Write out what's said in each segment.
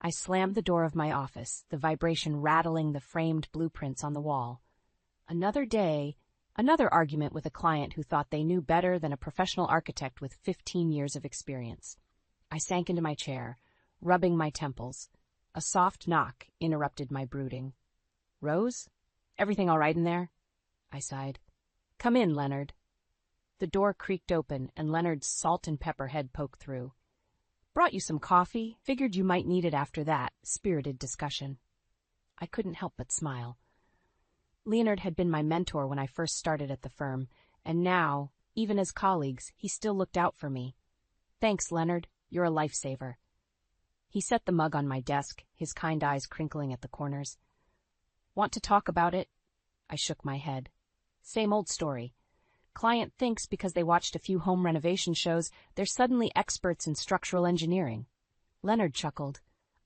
I slammed the door of my office, the vibration rattling the framed blueprints on the wall. Another day, another argument with a client who thought they knew better than a professional architect with 15 years of experience. I sank into my chair, rubbing my temples. A soft knock interrupted my brooding. "Rose? Everything all right in there?" I sighed. "Come in, Leonard." The door creaked open, and Leonard's salt and pepper head poked through. "Brought you some coffee. Figured you might need it after that spirited discussion." I couldn't help but smile. Leonard had been my mentor when I first started at the firm, and now, even as colleagues, he still looked out for me. "Thanks, Leonard. You're a lifesaver." He set the mug on my desk, his kind eyes crinkling at the corners. "Want to talk about it?" I shook my head. "Same old story. Client thinks because they watched a few home renovation shows, they're suddenly experts in structural engineering." Leonard chuckled.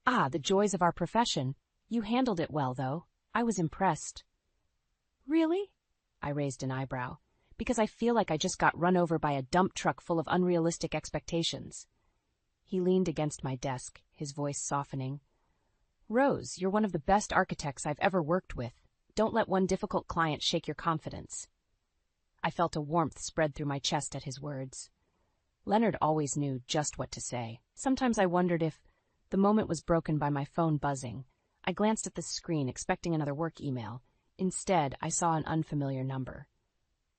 "Ah, the joys of our profession. You handled it well, though. I was impressed." "Really?" I raised an eyebrow. "Because I feel like I just got run over by a dump truck full of unrealistic expectations." He leaned against my desk, his voice softening. "Rose, you're one of the best architects I've ever worked with. Don't let one difficult client shake your confidence." I felt a warmth spread through my chest at his words. Leonard always knew just what to say. Sometimes I wondered if the moment was broken by my phone buzzing. I glanced at the screen, expecting another work email. Instead, I saw an unfamiliar number.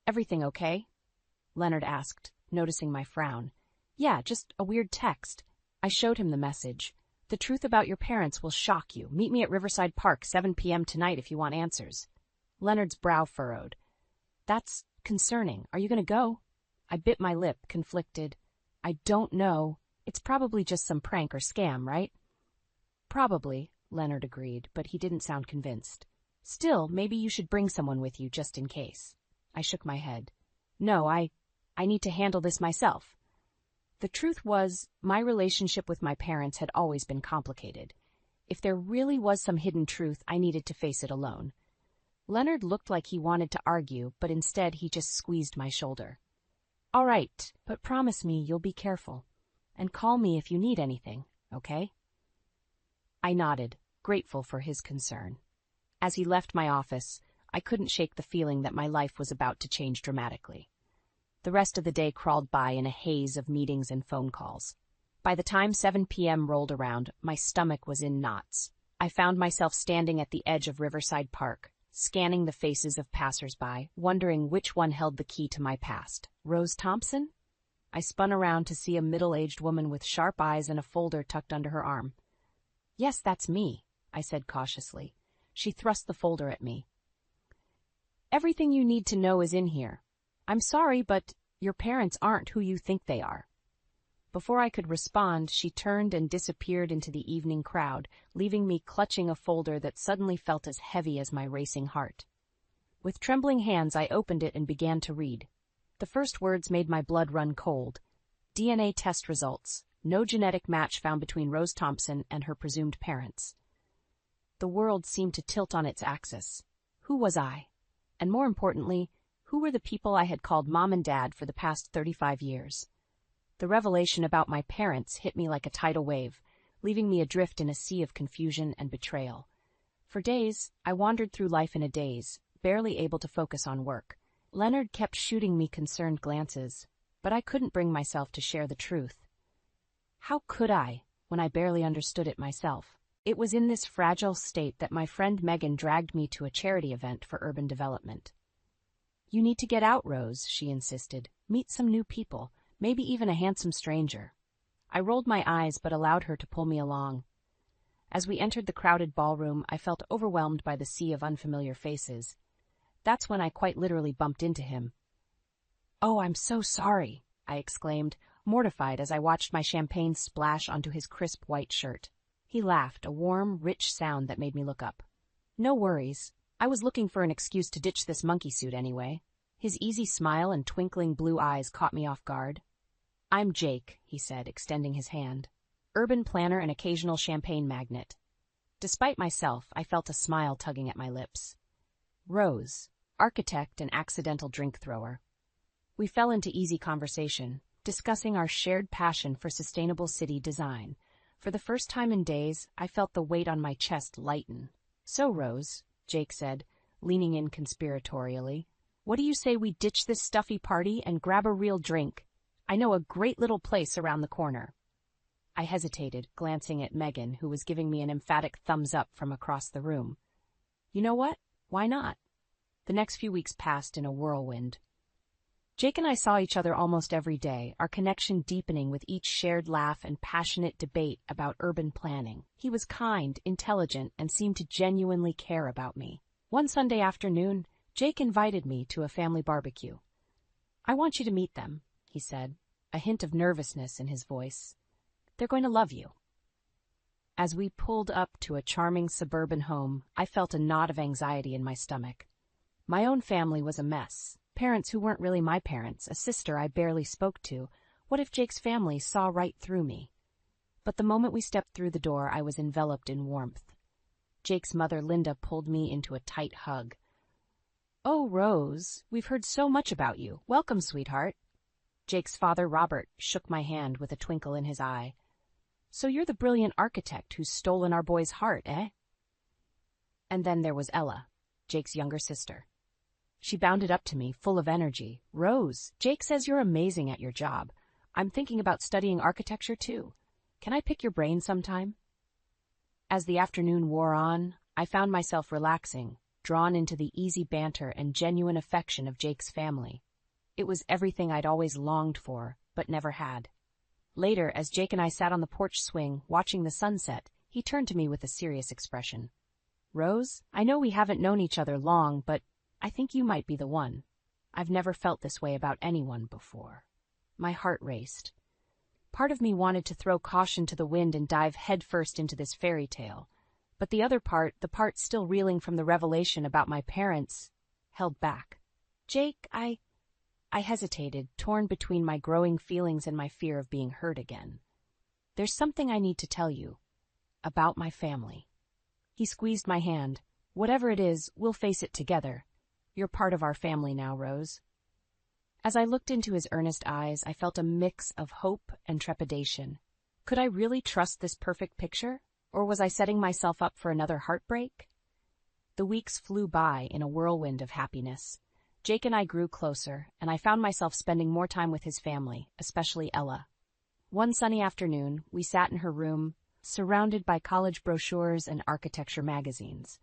"Everything okay?" Leonard asked, noticing my frown. "Yeah, just a weird text." I showed him the message. "The truth about your parents will shock you. Meet me at Riverside Park, 7 p.m. tonight if you want answers." Leonard's brow furrowed. "That's concerning. Are you going to go?" I bit my lip, conflicted. "I don't know. It's probably just some prank or scam, right?" "Probably," Leonard agreed, but he didn't sound convinced. "Still, maybe you should bring someone with you just in case." I shook my head. "No, I need to handle this myself." The truth was, my relationship with my parents had always been complicated. If there really was some hidden truth, I needed to face it alone. Leonard looked like he wanted to argue, but instead he just squeezed my shoulder. "All right, but promise me you'll be careful. And call me if you need anything, okay?" I nodded, grateful for his concern. As he left my office, I couldn't shake the feeling that my life was about to change dramatically. The rest of the day crawled by in a haze of meetings and phone calls. By the time 7 p.m. rolled around, my stomach was in knots. I found myself standing at the edge of Riverside Park, scanning the faces of passers-by, wondering which one held the key to my past. Rose Thompson? I spun around to see a middle-aged woman with sharp eyes and a folder tucked under her arm. "Yes, that's me," I said cautiously. She thrust the folder at me. "Everything you need to know is in here. I'm sorry, but your parents aren't who you think they are." Before I could respond, she turned and disappeared into the evening crowd, leaving me clutching a folder that suddenly felt as heavy as my racing heart. With trembling hands, I opened it and began to read. The first words made my blood run cold. DNA test results. No genetic match found between Rose Thompson and her presumed parents. The world seemed to tilt on its axis. Who was I? And more importantly, who were the people I had called Mom and Dad for the past 35 years? The revelation about my parents hit me like a tidal wave, leaving me adrift in a sea of confusion and betrayal. For days, I wandered through life in a daze, barely able to focus on work. Leonard kept shooting me concerned glances, but I couldn't bring myself to share the truth. How could I, when I barely understood it myself? It was in this fragile state that my friend Megan dragged me to a charity event for urban development. "You need to get out, Rose," she insisted. "Meet some new people, maybe even a handsome stranger." I rolled my eyes but allowed her to pull me along. As we entered the crowded ballroom, I felt overwhelmed by the sea of unfamiliar faces. That's when I quite literally bumped into him. "Oh, I'm so sorry," I exclaimed, mortified as I watched my champagne splash onto his crisp white shirt. He laughed, a warm, rich sound that made me look up. "No worries. I was looking for an excuse to ditch this monkey suit anyway." His easy smile and twinkling blue eyes caught me off guard. "I'm Jake," he said, extending his hand. "Urban planner and occasional champagne magnate." Despite myself, I felt a smile tugging at my lips. Rose, architect and accidental drink thrower. We fell into easy conversation, discussing our shared passion for sustainable city design. For the first time in days, I felt the weight on my chest lighten. "So, Rose," Jake said, leaning in conspiratorially, "what do you say we ditch this stuffy party and grab a real drink? I know a great little place around the corner." I hesitated, glancing at Megan, who was giving me an emphatic thumbs up from across the room. You know what? Why not? The next few weeks passed in a whirlwind. Jake and I saw each other almost every day, our connection deepening with each shared laugh and passionate debate about urban planning. He was kind, intelligent, and seemed to genuinely care about me. One Sunday afternoon, Jake invited me to a family barbecue. "I want you to meet them," he said, a hint of nervousness in his voice. "They're going to love you." As we pulled up to a charming suburban home, I felt a knot of anxiety in my stomach. My own family was a mess. Parents who weren't really my parents, a sister I barely spoke to. What if Jake's family saw right through me? But the moment we stepped through the door, I was enveloped in warmth. Jake's mother, Linda, pulled me into a tight hug. "Oh, Rose, we've heard so much about you. Welcome, sweetheart." Jake's father, Robert, shook my hand with a twinkle in his eye. "So you're the brilliant architect who's stolen our boy's heart, eh?" And then there was Ella, Jake's younger sister. She bounded up to me, full of energy. "Rose, Jake says you're amazing at your job. I'm thinking about studying architecture, too. Can I pick your brain sometime?" As the afternoon wore on, I found myself relaxing, drawn into the easy banter and genuine affection of Jake's family. It was everything I'd always longed for, but never had. Later, as Jake and I sat on the porch swing, watching the sunset, he turned to me with a serious expression. "Rose, I know we haven't known each other long, but I think you might be the one. I've never felt this way about anyone before." My heart raced. Part of me wanted to throw caution to the wind and dive headfirst into this fairy tale, but the other part, the part still reeling from the revelation about my parents, held back. "Jake, I hesitated, torn between my growing feelings and my fear of being hurt again. "There's something I need to tell you. About my family." He squeezed my hand. "Whatever it is, we'll face it together. You're part of our family now, Rose." As I looked into his earnest eyes, I felt a mix of hope and trepidation. Could I really trust this perfect picture, or was I setting myself up for another heartbreak? The weeks flew by in a whirlwind of happiness. Jake and I grew closer, and I found myself spending more time with his family, especially Ella. One sunny afternoon, we sat in her room, surrounded by college brochures and architecture magazines.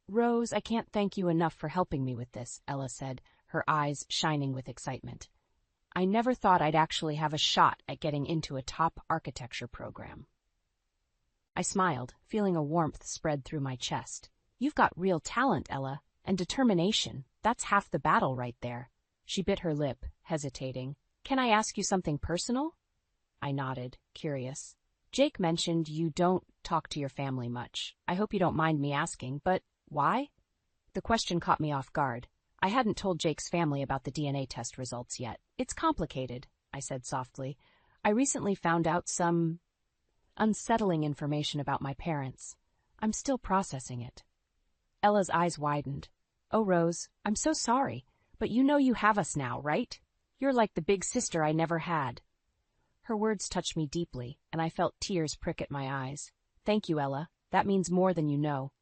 "Rose, I can't thank you enough for helping me with this," Ella said, her eyes shining with excitement. "I never thought I'd actually have a shot at getting into a top architecture program." I smiled, feeling a warmth spread through my chest. "You've got real talent, Ella, and determination. That's half the battle right there." She bit her lip, hesitating. "Can I ask you something personal?" I nodded, curious. "Jake mentioned you don't talk to your family much. I hope you don't mind me asking, but why?" The question caught me off guard. I hadn't told Jake's family about the DNA test results yet. "It's complicated," I said softly. "I recently found out some unsettling information about my parents. I'm still processing it." Ella's eyes widened. "Oh, Rose, I'm so sorry, but you know you have us now, right? You're like the big sister I never had." Her words touched me deeply, and I felt tears prick at my eyes. "Thank you, Ella. That means more than you know."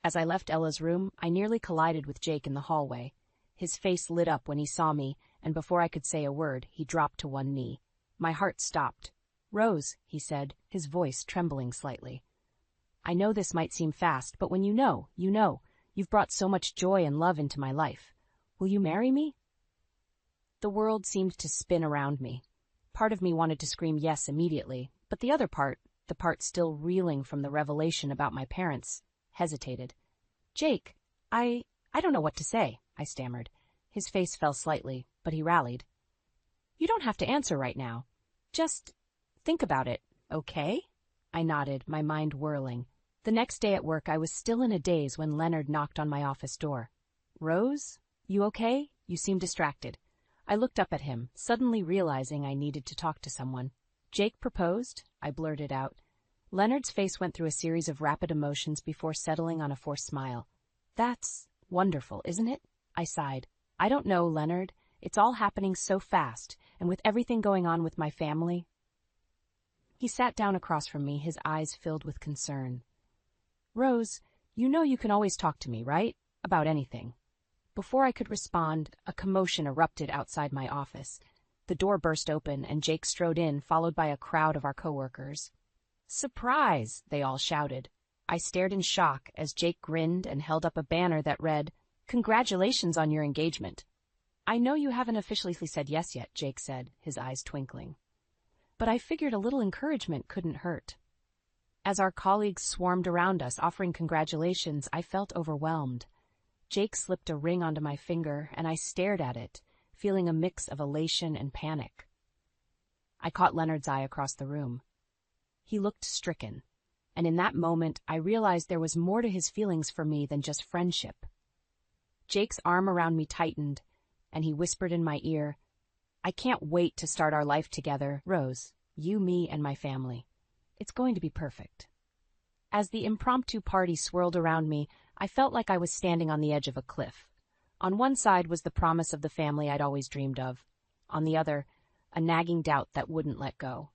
As I left Ella's room, I nearly collided with Jake in the hallway. His face lit up when he saw me, and before I could say a word, he dropped to one knee. My heart stopped. "Rose," he said, his voice trembling slightly. "I know this might seem fast, but when you know, you know. You've brought so much joy and love into my life. Will you marry me?" The world seemed to spin around me. Part of me wanted to scream yes immediately, but the other part, the part still reeling from the revelation about my parents, hesitated. "Jake, I don't know what to say," I stammered. His face fell slightly, but he rallied. "You don't have to answer right now. Just think about it, okay?" I nodded, my mind whirling. The next day at work, I was still in a daze when Leonard knocked on my office door. "Rose, you okay? You seem distracted." I looked up at him, suddenly realizing I needed to talk to someone. "Jake proposed?" I blurted out. Leonard's face went through a series of rapid emotions before settling on a forced smile. "That's wonderful, isn't it?" I sighed. "I don't know, Leonard. It's all happening so fast, and with everything going on with my family." He sat down across from me, his eyes filled with concern. "Rose, you know you can always talk to me, right? About anything." Before I could respond, a commotion erupted outside my office. The door burst open and Jake strode in, followed by a crowd of our coworkers. "Surprise!" they all shouted. I stared in shock as Jake grinned and held up a banner that read, "Congratulations on your engagement." "I know you haven't officially said yes yet," Jake said, his eyes twinkling. But I figured a little encouragement couldn't hurt. As our colleagues swarmed around us offering congratulations, I felt overwhelmed. Jake slipped a ring onto my finger, and I stared at it, feeling a mix of elation and panic. I caught Leonard's eye across the room. He looked stricken, and in that moment I realized there was more to his feelings for me than just friendship. Jake's arm around me tightened, and he whispered in my ear, "I can't wait to start our life together, Rose, you, me, and my family. It's going to be perfect." As the impromptu party swirled around me, I felt like I was standing on the edge of a cliff. On one side was the promise of the family I'd always dreamed of. On the other, a nagging doubt that wouldn't let go.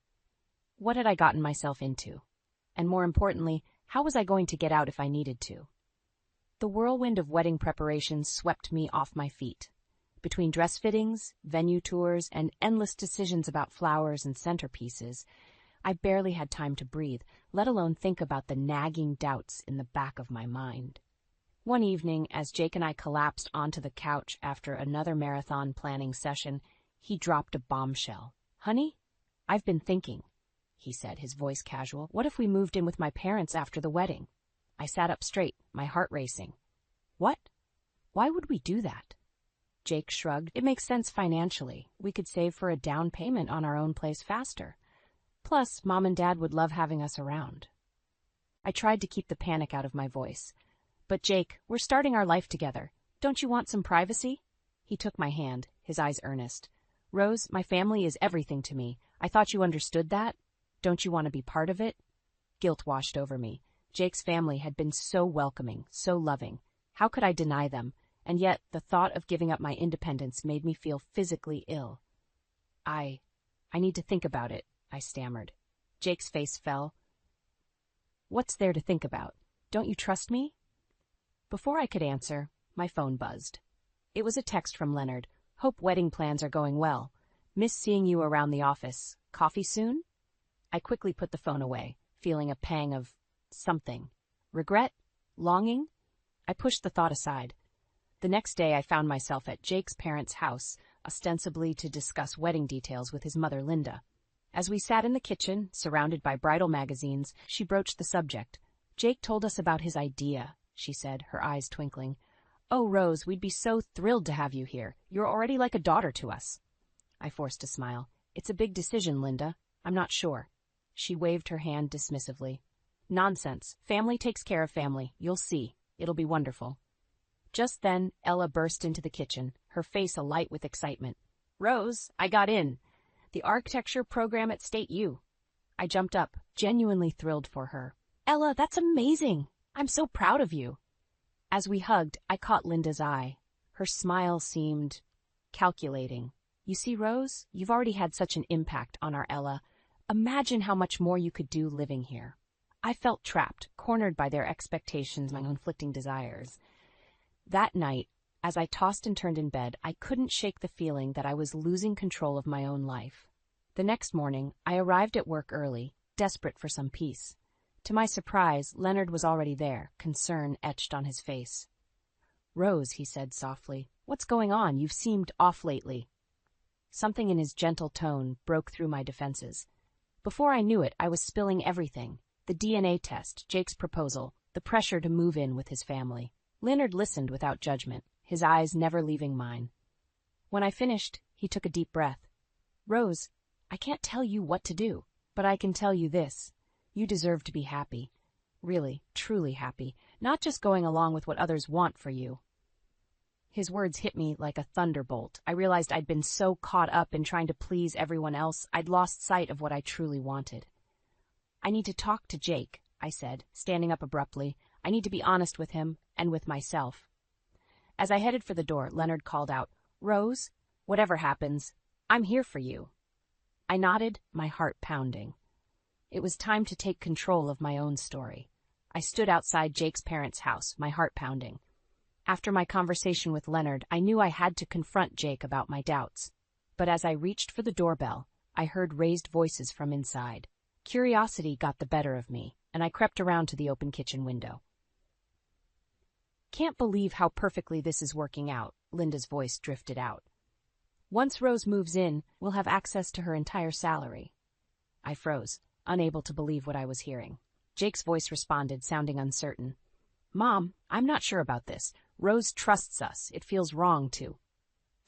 What had I gotten myself into? And more importantly, how was I going to get out if I needed to? The whirlwind of wedding preparations swept me off my feet. Between dress fittings, venue tours, and endless decisions about flowers and centerpieces, I barely had time to breathe, let alone think about the nagging doubts in the back of my mind. One evening, as Jake and I collapsed onto the couch after another marathon planning session, he dropped a bombshell. "Honey, I've been thinking," he said, his voice casual. "What if we moved in with my parents after the wedding?" I sat up straight, my heart racing. "What? Why would we do that?" Jake shrugged. "It makes sense financially. We could save for a down payment on our own place faster. Plus, Mom and Dad would love having us around." I tried to keep the panic out of my voice. "But Jake, we're starting our life together. Don't you want some privacy?" He took my hand, his eyes earnest. "Rose, my family is everything to me. I thought you understood that. Don't you want to be part of it?" Guilt washed over me. Jake's family had been so welcoming, so loving. How could I deny them? And yet, the thought of giving up my independence made me feel physically ill. I need to think about it," I stammered. Jake's face fell. "What's there to think about? Don't you trust me?" Before I could answer, my phone buzzed. It was a text from Leonard. "Hope wedding plans are going well. Miss seeing you around the office. Coffee soon?" I quickly put the phone away, feeling a pang of something. Regret? Longing? I pushed the thought aside. The next day I found myself at Jake's parents' house, ostensibly to discuss wedding details with his mother, Linda. As we sat in the kitchen, surrounded by bridal magazines, she broached the subject. "Jake told us about his idea," she said, her eyes twinkling. "Oh, Rose, we'd be so thrilled to have you here. You're already like a daughter to us." I forced a smile. "It's a big decision, Linda. I'm not sure." She waved her hand dismissively. "Nonsense. Family takes care of family. You'll see. It'll be wonderful." Just then, Ella burst into the kitchen, her face alight with excitement. "Rose, I got in. The architecture program at State U." I jumped up, genuinely thrilled for her. "Ella, that's amazing. I'm so proud of you." As we hugged, I caught Linda's eye. Her smile seemed calculating. "You see, Rose, you've already had such an impact on our Ella. Imagine how much more you could do living here." I felt trapped, cornered by their expectations, my conflicting desires. That night, as I tossed and turned in bed, I couldn't shake the feeling that I was losing control of my own life. The next morning, I arrived at work early, desperate for some peace. To my surprise, Leonard was already there, concern etched on his face. "Rose," he said softly, "what's going on? You've seemed off lately." Something in his gentle tone broke through my defenses. Before I knew it, I was spilling everything. The DNA test, Jake's proposal, the pressure to move in with his family. Leonard listened without judgment, his eyes never leaving mine. When I finished, he took a deep breath. "Rose, I can't tell you what to do, but I can tell you this. You deserve to be happy. Really, truly happy, not just going along with what others want for you." His words hit me like a thunderbolt. I realized I'd been so caught up in trying to please everyone else, I'd lost sight of what I truly wanted. "I need to talk to Jake," I said, standing up abruptly. "I need to be honest with him and with myself." As I headed for the door, Leonard called out, "Rose, whatever happens, I'm here for you." I nodded, my heart pounding. It was time to take control of my own story. I stood outside Jake's parents' house, my heart pounding. After my conversation with Leonard, I knew I had to confront Jake about my doubts. But as I reached for the doorbell, I heard raised voices from inside. Curiosity got the better of me, and I crept around to the open kitchen window. "Can't believe how perfectly this is working out," Linda's voice drifted out. "Once Rose moves in, we'll have access to her entire salary." I froze, unable to believe what I was hearing. Jake's voice responded, sounding uncertain. "Mom, I'm not sure about this. Rose trusts us. It feels wrong to."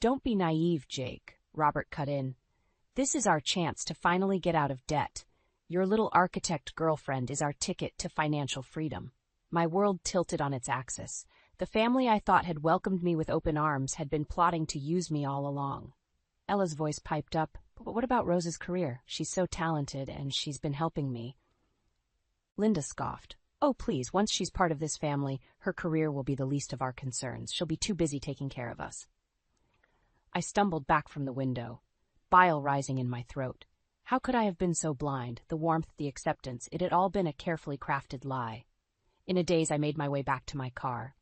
"Don't be naive, Jake," Robert cut in. "This is our chance to finally get out of debt. Your little architect girlfriend is our ticket to financial freedom." My world tilted on its axis. The family I thought had welcomed me with open arms had been plotting to use me all along. Ella's voice piped up. "But what about Rose's career? She's so talented, and she's been helping me." Linda scoffed. "Oh, please, once she's part of this family, her career will be the least of our concerns. She'll be too busy taking care of us." I stumbled back from the window, bile rising in my throat. How could I have been so blind? The warmth, the acceptance, it had all been a carefully crafted lie. In a daze, I made my way back to my car.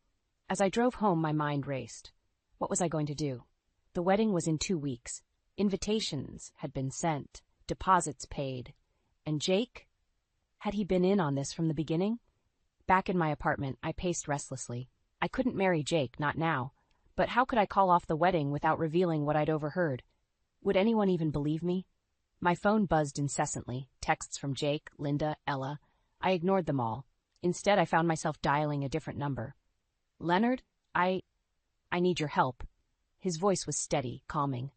As I drove home, my mind raced. What was I going to do? The wedding was in 2 weeks. Invitations had been sent, deposits paid. And Jake? Had he been in on this from the beginning? Back in my apartment, I paced restlessly. I couldn't marry Jake, not now. But how could I call off the wedding without revealing what I'd overheard? Would anyone even believe me? My phone buzzed incessantly, texts from Jake, Linda, Ella. I ignored them all. Instead, I found myself dialing a different number. "Leonard, I need your help." His voice was steady, calming.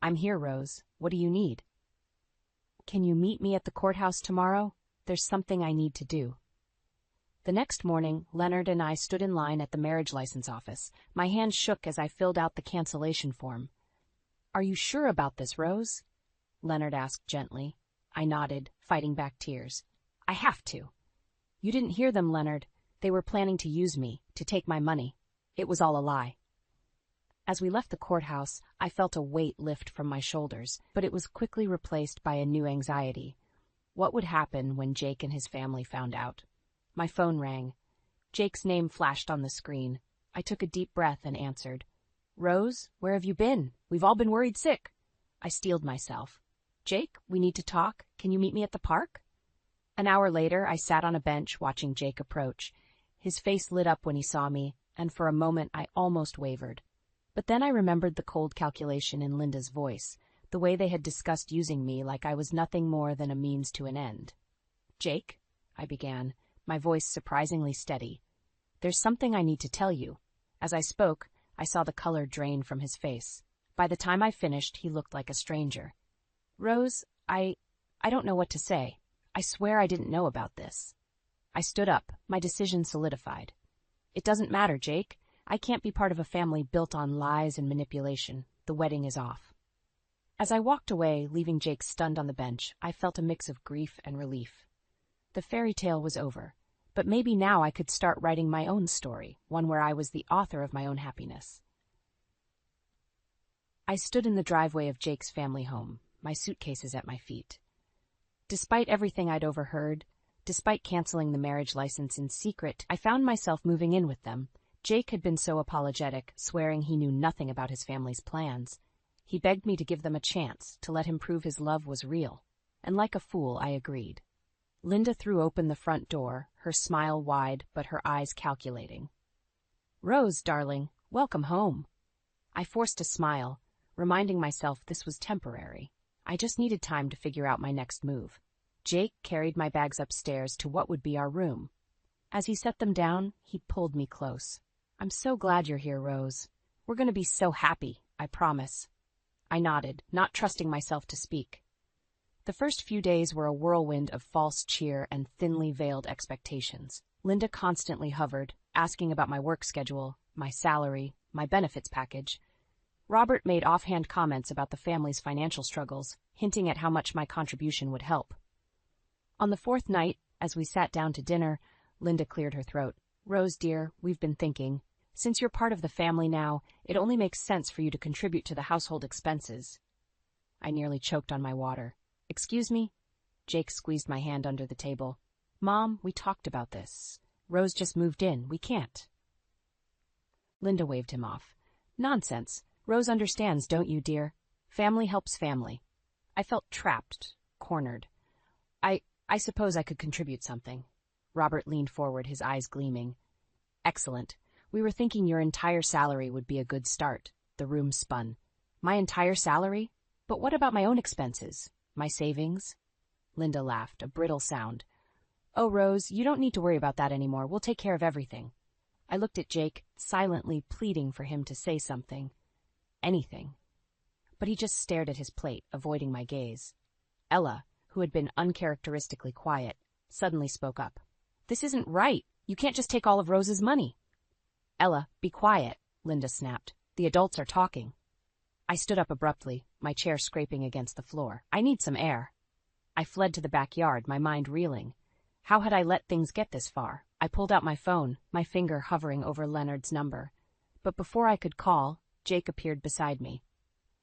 "I'm here, Rose. What do you need?" "Can you meet me at the courthouse tomorrow? There's something I need to do." The next morning, Leonard and I stood in line at the marriage license office. My hand shook as I filled out the cancellation form. "Are you sure about this, Rose?" Leonard asked gently. I nodded, fighting back tears. "I have to." "You didn't hear them, Leonard. They were planning to use me, to take my money. It was all a lie." As we left the courthouse, I felt a weight lift from my shoulders, but it was quickly replaced by a new anxiety. What would happen when Jake and his family found out? My phone rang. Jake's name flashed on the screen. I took a deep breath and answered. "Rose, where have you been? We've all been worried sick." I steeled myself. "Jake, we need to talk. Can you meet me at the park?" An hour later, I sat on a bench watching Jake approach. His face lit up when he saw me, and for a moment I almost wavered. But then I remembered the cold calculation in Linda's voice, the way they had discussed using me like I was nothing more than a means to an end. "Jake," I began, my voice surprisingly steady, "there's something I need to tell you." As I spoke, I saw the color drain from his face. By the time I finished, he looked like a stranger. "Rose, I don't know what to say. I swear I didn't know about this." I stood up, my decision solidified. "It doesn't matter, Jake. I can't be part of a family built on lies and manipulation. The wedding is off." As I walked away, leaving Jake stunned on the bench, I felt a mix of grief and relief. The fairy tale was over, but maybe now I could start writing my own story, one where I was the author of my own happiness. I stood in the driveway of Jake's family home, my suitcases at my feet. Despite everything I'd overheard, despite canceling the marriage license in secret, I found myself moving in with them. Jake had been so apologetic, swearing he knew nothing about his family's plans. He begged me to give them a chance, to let him prove his love was real. And like a fool, I agreed. Linda threw open the front door, her smile wide but her eyes calculating. "Rose, darling, welcome home." I forced a smile, reminding myself this was temporary. I just needed time to figure out my next move. Jake carried my bags upstairs to what would be our room. As he set them down, he pulled me close. "I'm so glad you're here, Rose. We're going to be so happy, I promise." I nodded, not trusting myself to speak. The first few days were a whirlwind of false cheer and thinly veiled expectations. Linda constantly hovered, asking about my work schedule, my salary, my benefits package. Robert made offhand comments about the family's financial struggles, hinting at how much my contribution would help. On the fourth night, as we sat down to dinner, Linda cleared her throat. "Rose, dear, we've been thinking. Since you're part of the family now, it only makes sense for you to contribute to the household expenses." I nearly choked on my water. "Excuse me?" Jake squeezed my hand under the table. Mom, we talked about this. Rose just moved in. We can't. Linda waved him off. Nonsense. Rose understands, don't you, dear? Family helps family. I felt trapped, cornered. I suppose I could contribute something. Robert leaned forward, his eyes gleaming. Excellent. We were thinking your entire salary would be a good start. The room spun. My entire salary? But what about my own expenses? My savings? Linda laughed, a brittle sound. Oh, Rose, you don't need to worry about that anymore. We'll take care of everything. I looked at Jake, silently pleading for him to say something. Anything. But he just stared at his plate, avoiding my gaze. Ella, who had been uncharacteristically quiet, suddenly spoke up. This isn't right. You can't just take all of Rose's money. Ella, be quiet, Linda snapped. The adults are talking. I stood up abruptly, my chair scraping against the floor. I need some air. I fled to the backyard, my mind reeling. How had I let things get this far? I pulled out my phone, my finger hovering over Leonard's number. But before I could call, Jake appeared beside me.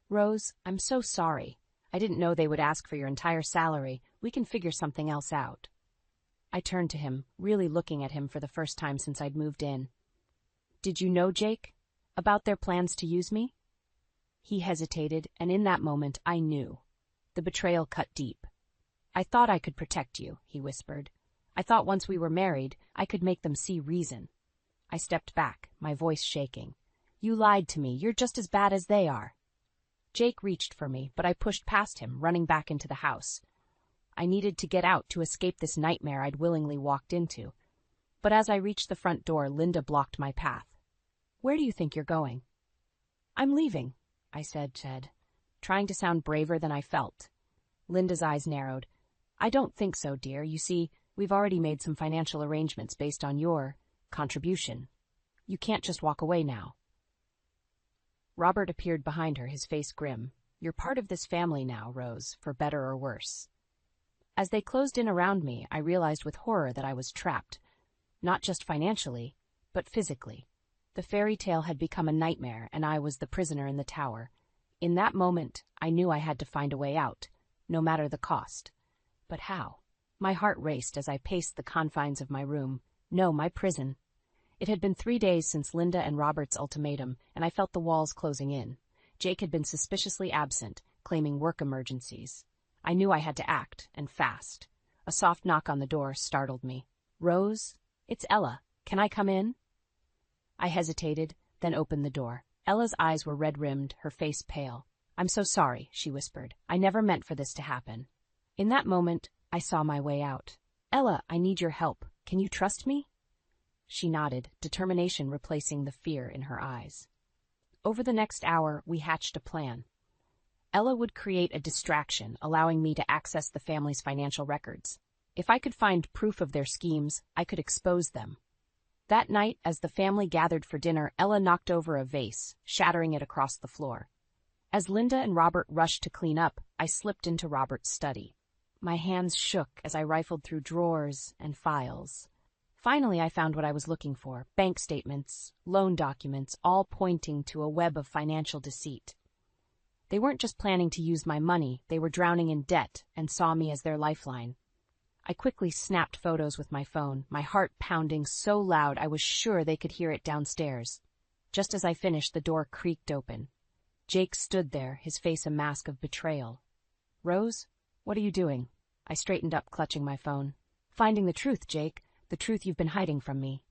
Rose, I'm so sorry. I didn't know they would ask for your entire salary. We can figure something else out. I turned to him, really looking at him for the first time since I'd moved in. Did you know, Jake, about their plans to use me? He hesitated, and in that moment I knew. The betrayal cut deep. I thought I could protect you, he whispered. I thought once we were married, I could make them see reason. I stepped back, my voice shaking. You lied to me. You're just as bad as they are. Jake reached for me, but I pushed past him, running back into the house. I needed to get out to escape this nightmare I'd willingly walked into. But as I reached the front door, Linda blocked my path. Where do you think you're going? I'm leaving, I said, trying to sound braver than I felt. Linda's eyes narrowed. I don't think so, dear. You see, we've already made some financial arrangements based on your contribution. You can't just walk away now. Robert appeared behind her, his face grim. You're part of this family now, Rose, for better or worse. As they closed in around me, I realized with horror that I was trapped. Not just financially, but physically. The fairy tale had become a nightmare, and I was the prisoner in the tower. In that moment, I knew I had to find a way out, no matter the cost. But how? My heart raced as I paced the confines of my room. No, my prison. It had been 3 days since Linda and Robert's ultimatum, and I felt the walls closing in. Jake had been suspiciously absent, claiming work emergencies. I knew I had to act, and fast. A soft knock on the door startled me. Rose? It's Ella. Can I come in? I hesitated, then opened the door. Ella's eyes were red-rimmed, her face pale. I'm so sorry, she whispered. I never meant for this to happen. In that moment, I saw my way out. Ella, I need your help. Can you trust me? She nodded, determination replacing the fear in her eyes. Over the next hour, we hatched a plan. Ella would create a distraction, allowing me to access the family's financial records. If I could find proof of their schemes, I could expose them. That night, as the family gathered for dinner, Ella knocked over a vase, shattering it across the floor. As Linda and Robert rushed to clean up, I slipped into Robert's study. My hands shook as I rifled through drawers and files. Finally, I found what I was looking for: bank statements, loan documents, all pointing to a web of financial deceit. They weren't just planning to use my money, they were drowning in debt and saw me as their lifeline. I quickly snapped photos with my phone, my heart pounding so loud I was sure they could hear it downstairs. Just as I finished, the door creaked open. Jake stood there, his face a mask of betrayal. Rose, what are you doing? I straightened up, clutching my phone. Finding the truth, Jake. The truth you've been hiding from me.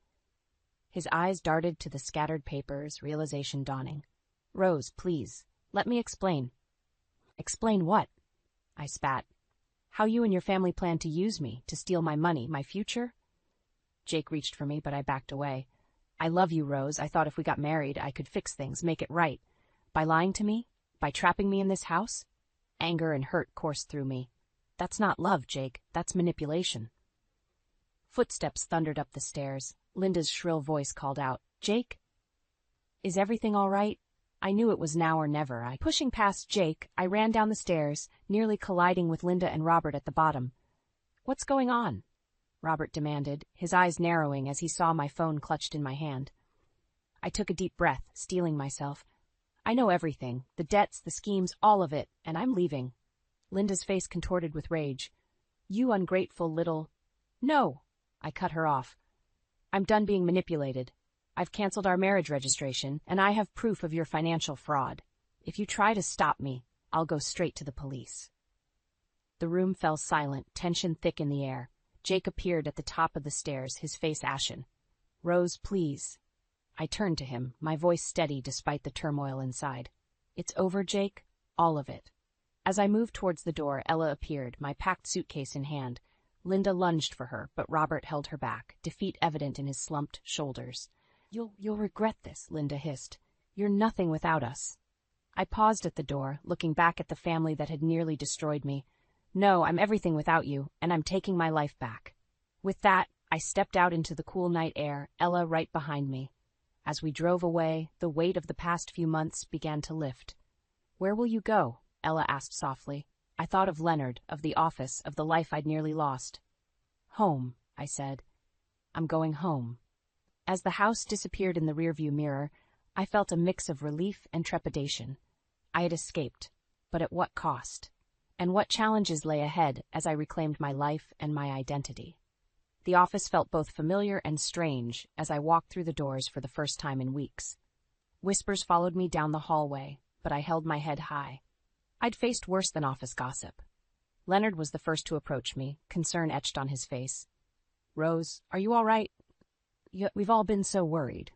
His eyes darted to the scattered papers, realization dawning. Rose, please, let me explain. Explain what? I spat. How you and your family plan to use me, to steal my money, my future? Jake reached for me, but I backed away. I love you, Rose. I thought if we got married, I could fix things, make it right. By lying to me? By trapping me in this house? Anger and hurt coursed through me. That's not love, Jake. That's manipulation. Footsteps thundered up the stairs. Linda's shrill voice called out, Jake? Is everything all right? I knew it was now or never. Pushing past Jake, I ran down the stairs, nearly colliding with Linda and Robert at the bottom. What's going on? Robert demanded, his eyes narrowing as he saw my phone clutched in my hand. I took a deep breath, steeling myself. I know everything, the debts, the schemes, all of it, and I'm leaving. Linda's face contorted with rage. You ungrateful little... No, I cut her off. I'm done being manipulated. I've canceled our marriage registration, and I have proof of your financial fraud. If you try to stop me, I'll go straight to the police. The room fell silent, tension thick in the air. Jake appeared at the top of the stairs, his face ashen. Rose, please. I turned to him, my voice steady despite the turmoil inside. It's over, Jake. All of it. As I moved towards the door, Ella appeared, my packed suitcase in hand. Linda lunged for her, but Robert held her back, defeat evident in his slumped shoulders. You'll regret this, Linda hissed. You're nothing without us. I paused at the door, looking back at the family that had nearly destroyed me. No, I'm everything without you, and I'm taking my life back. With that, I stepped out into the cool night air, Ella right behind me. As we drove away, the weight of the past few months began to lift. Where will you go? Ella asked softly. I thought of Leonard, of the office, of the life I'd nearly lost. Home, I said. I'm going home. As the house disappeared in the rearview mirror, I felt a mix of relief and trepidation. I had escaped, but at what cost? And what challenges lay ahead as I reclaimed my life and my identity? The office felt both familiar and strange as I walked through the doors for the first time in weeks. Whispers followed me down the hallway, but I held my head high. I'd faced worse than office gossip. Leonard was the first to approach me, concern etched on his face. Rose, are you all right? We've all been so worried.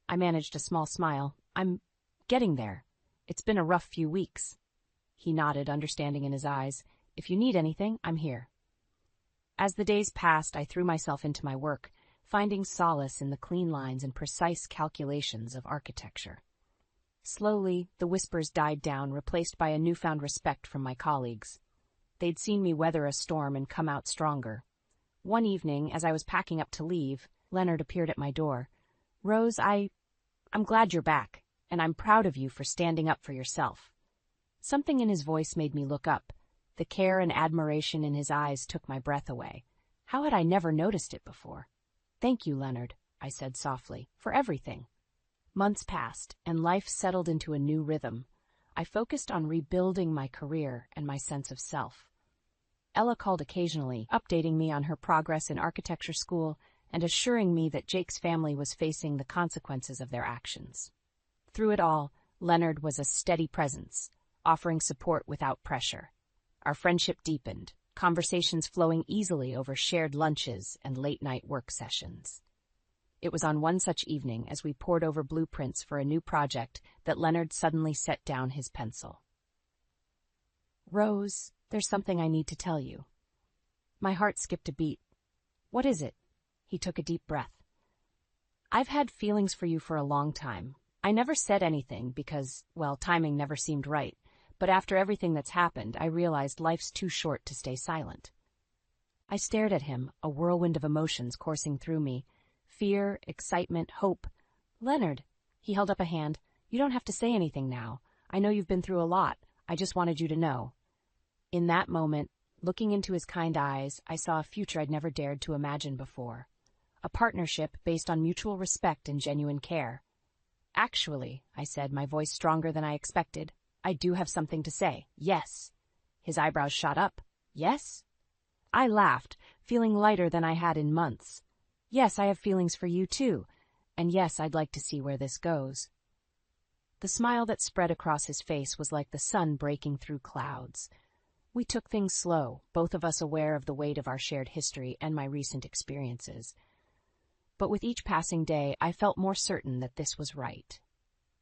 I managed a small smile. I'm getting there. It's been a rough few weeks. He nodded, understanding in his eyes. If you need anything, I'm here. As the days passed, I threw myself into my work, finding solace in the clean lines and precise calculations of architecture. Slowly, the whispers died down, replaced by a newfound respect from my colleagues. They'd seen me weather a storm and come out stronger. One evening, as I was packing up to leave, Leonard appeared at my door. Rose, I'm glad you're back, and I'm proud of you for standing up for yourself. Something in his voice made me look up. The care and admiration in his eyes took my breath away. How had I never noticed it before? Thank you, Leonard, I said softly, for everything. Months passed, and life settled into a new rhythm. I focused on rebuilding my career and my sense of self. Ella called occasionally, updating me on her progress in architecture school and assuring me that Jake's family was facing the consequences of their actions. Through it all, Leonard was a steady presence, offering support without pressure. Our friendship deepened, conversations flowing easily over shared lunches and late-night work sessions. It was on one such evening, as we pored over blueprints for a new project, that Leonard suddenly set down his pencil. Rose, there's something I need to tell you. My heart skipped a beat. What is it? He took a deep breath. I've had feelings for you for a long time. I never said anything because, well, timing never seemed right. But after everything that's happened, I realized life's too short to stay silent. I stared at him, a whirlwind of emotions coursing through me. Fear, excitement, hope. Leonard, he held up a hand. You don't have to say anything now. I know you've been through a lot. I just wanted you to know. In that moment, looking into his kind eyes, I saw a future I'd never dared to imagine before. A partnership based on mutual respect and genuine care. Actually, I said, my voice stronger than I expected, I do have something to say. Yes. His eyebrows shot up. Yes? I laughed, feeling lighter than I had in months. Yes, I have feelings for you too. And yes, I'd like to see where this goes. The smile that spread across his face was like the sun breaking through clouds. We took things slow, both of us aware of the weight of our shared history and my recent experiences. But with each passing day, I felt more certain that this was right.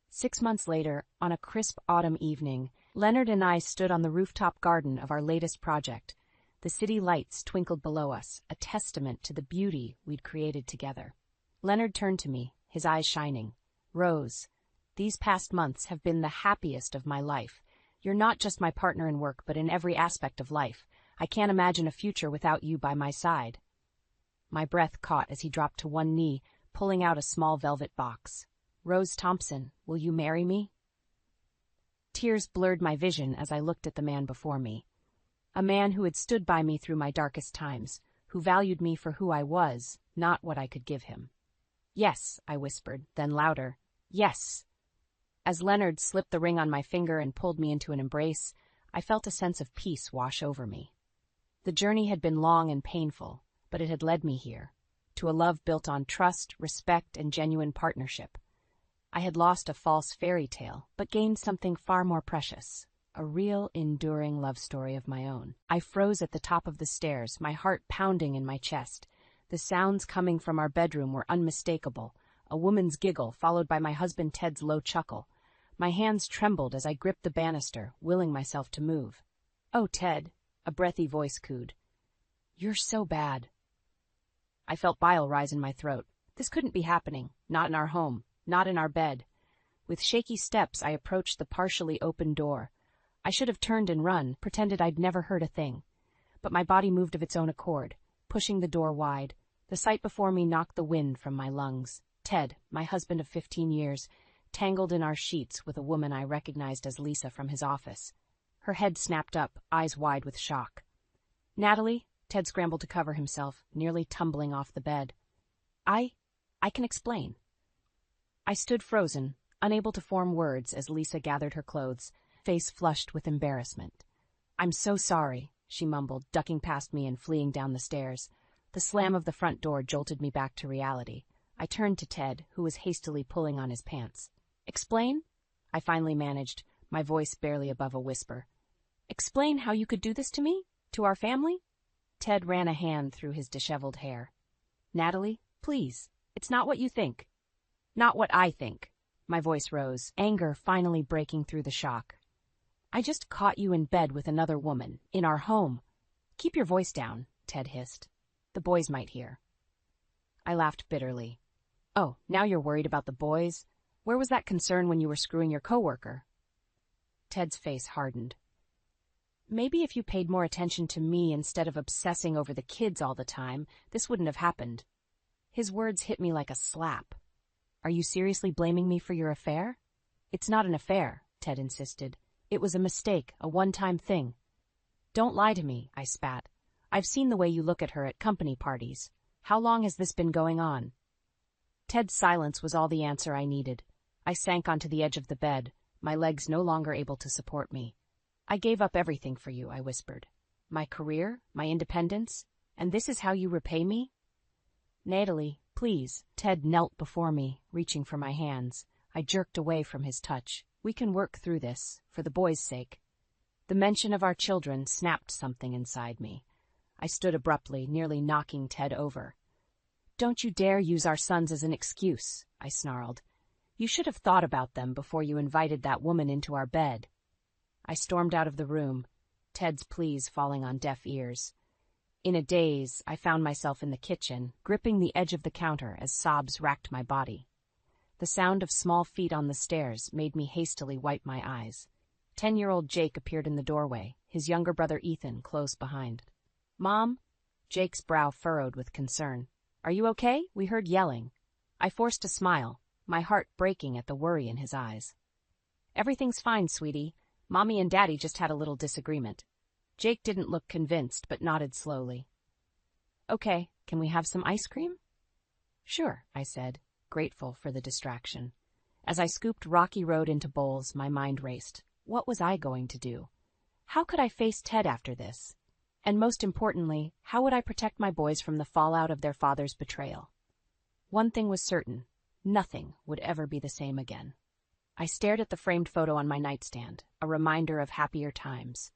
6 months later, on a crisp autumn evening, Leonard and I stood on the rooftop garden of our latest project. The city lights twinkled below us, a testament to the beauty we'd created together. Leonard turned to me, his eyes shining. Rose, these past months have been the happiest of my life. You're not just my partner in work, but in every aspect of life. I can't imagine a future without you by my side. My breath caught as he dropped to one knee, pulling out a small velvet box. Rose Thompson, will you marry me? Tears blurred my vision as I looked at the man before me. A man who had stood by me through my darkest times, who valued me for who I was, not what I could give him. Yes, I whispered, then louder. Yes. As Leonard slipped the ring on my finger and pulled me into an embrace, I felt a sense of peace wash over me. The journey had been long and painful, but it had led me here, to a love built on trust, respect, and genuine partnership. I had lost a false fairy tale, but gained something far more precious, a real, enduring love story of my own. I froze at the top of the stairs, my heart pounding in my chest. The sounds coming from our bedroom were unmistakable, a woman's giggle followed by my husband Ted's low chuckle. My hands trembled as I gripped the banister, willing myself to move. "Oh, Ted," a breathy voice cooed. "You're so bad." I felt bile rise in my throat. This couldn't be happening, not in our home, not in our bed. With shaky steps, I approached the partially open door. I should have turned and run, pretended I'd never heard a thing. But my body moved of its own accord, pushing the door wide. The sight before me knocked the wind from my lungs. Ted, my husband of 15 years, tangled in our sheets with a woman I recognized as Lisa from his office. Her head snapped up, eyes wide with shock. "Natalie?" Ted scrambled to cover himself, nearly tumbling off the bed. I can explain." I stood frozen, unable to form words as Lisa gathered her clothes, face flushed with embarrassment. "I'm so sorry," she mumbled, ducking past me and fleeing down the stairs. The slam of the front door jolted me back to reality. I turned to Ted, who was hastily pulling on his pants. "Explain?" I finally managed, my voice barely above a whisper. "Explain how you could do this to me? To our family?" Ted ran a hand through his disheveled hair. "Natalie, please, it's not what you think." "Not what I think." My voice rose, anger finally breaking through the shock. "I just caught you in bed with another woman, in our home." "Keep your voice down," Ted hissed. "The boys might hear." I laughed bitterly. "Oh, now you're worried about the boys? Where was that concern when you were screwing your coworker?" Ted's face hardened. "Maybe if you paid more attention to me instead of obsessing over the kids all the time, this wouldn't have happened." His words hit me like a slap. "Are you seriously blaming me for your affair?" "It's not an affair," Ted insisted. "It was a mistake, a one-time thing." "Don't lie to me," I spat. "I've seen the way you look at her at company parties. How long has this been going on?" Ted's silence was all the answer I needed. I sank onto the edge of the bed, my legs no longer able to support me. "I gave up everything for you," I whispered. "My career, my independence, and this is how you repay me?" "Natalie, please." Ted knelt before me, reaching for my hands. I jerked away from his touch. "We can work through this, for the boys' sake." The mention of our children snapped something inside me. I stood abruptly, nearly knocking Ted over. "Don't you dare use our sons as an excuse," I snarled. "You should have thought about them before you invited that woman into our bed." I stormed out of the room, Ted's pleas falling on deaf ears. In a daze, I found myself in the kitchen, gripping the edge of the counter as sobs racked my body. The sound of small feet on the stairs made me hastily wipe my eyes. 10-year-old Jake appeared in the doorway, his younger brother Ethan close behind. "Mom?" Jake's brow furrowed with concern. "Are you okay? We heard yelling." I forced a smile, my heart breaking at the worry in his eyes. "Everything's fine, sweetie. Mommy and Daddy just had a little disagreement." Jake didn't look convinced, but nodded slowly. "Okay, can we have some ice cream?" "Sure," I said, grateful for the distraction. As I scooped Rocky Road into bowls, my mind raced. What was I going to do? How could I face Ted after this? And most importantly, how would I protect my boys from the fallout of their father's betrayal? One thing was certain. Nothing would ever be the same again. I stared at the framed photo on my nightstand, a reminder of happier times.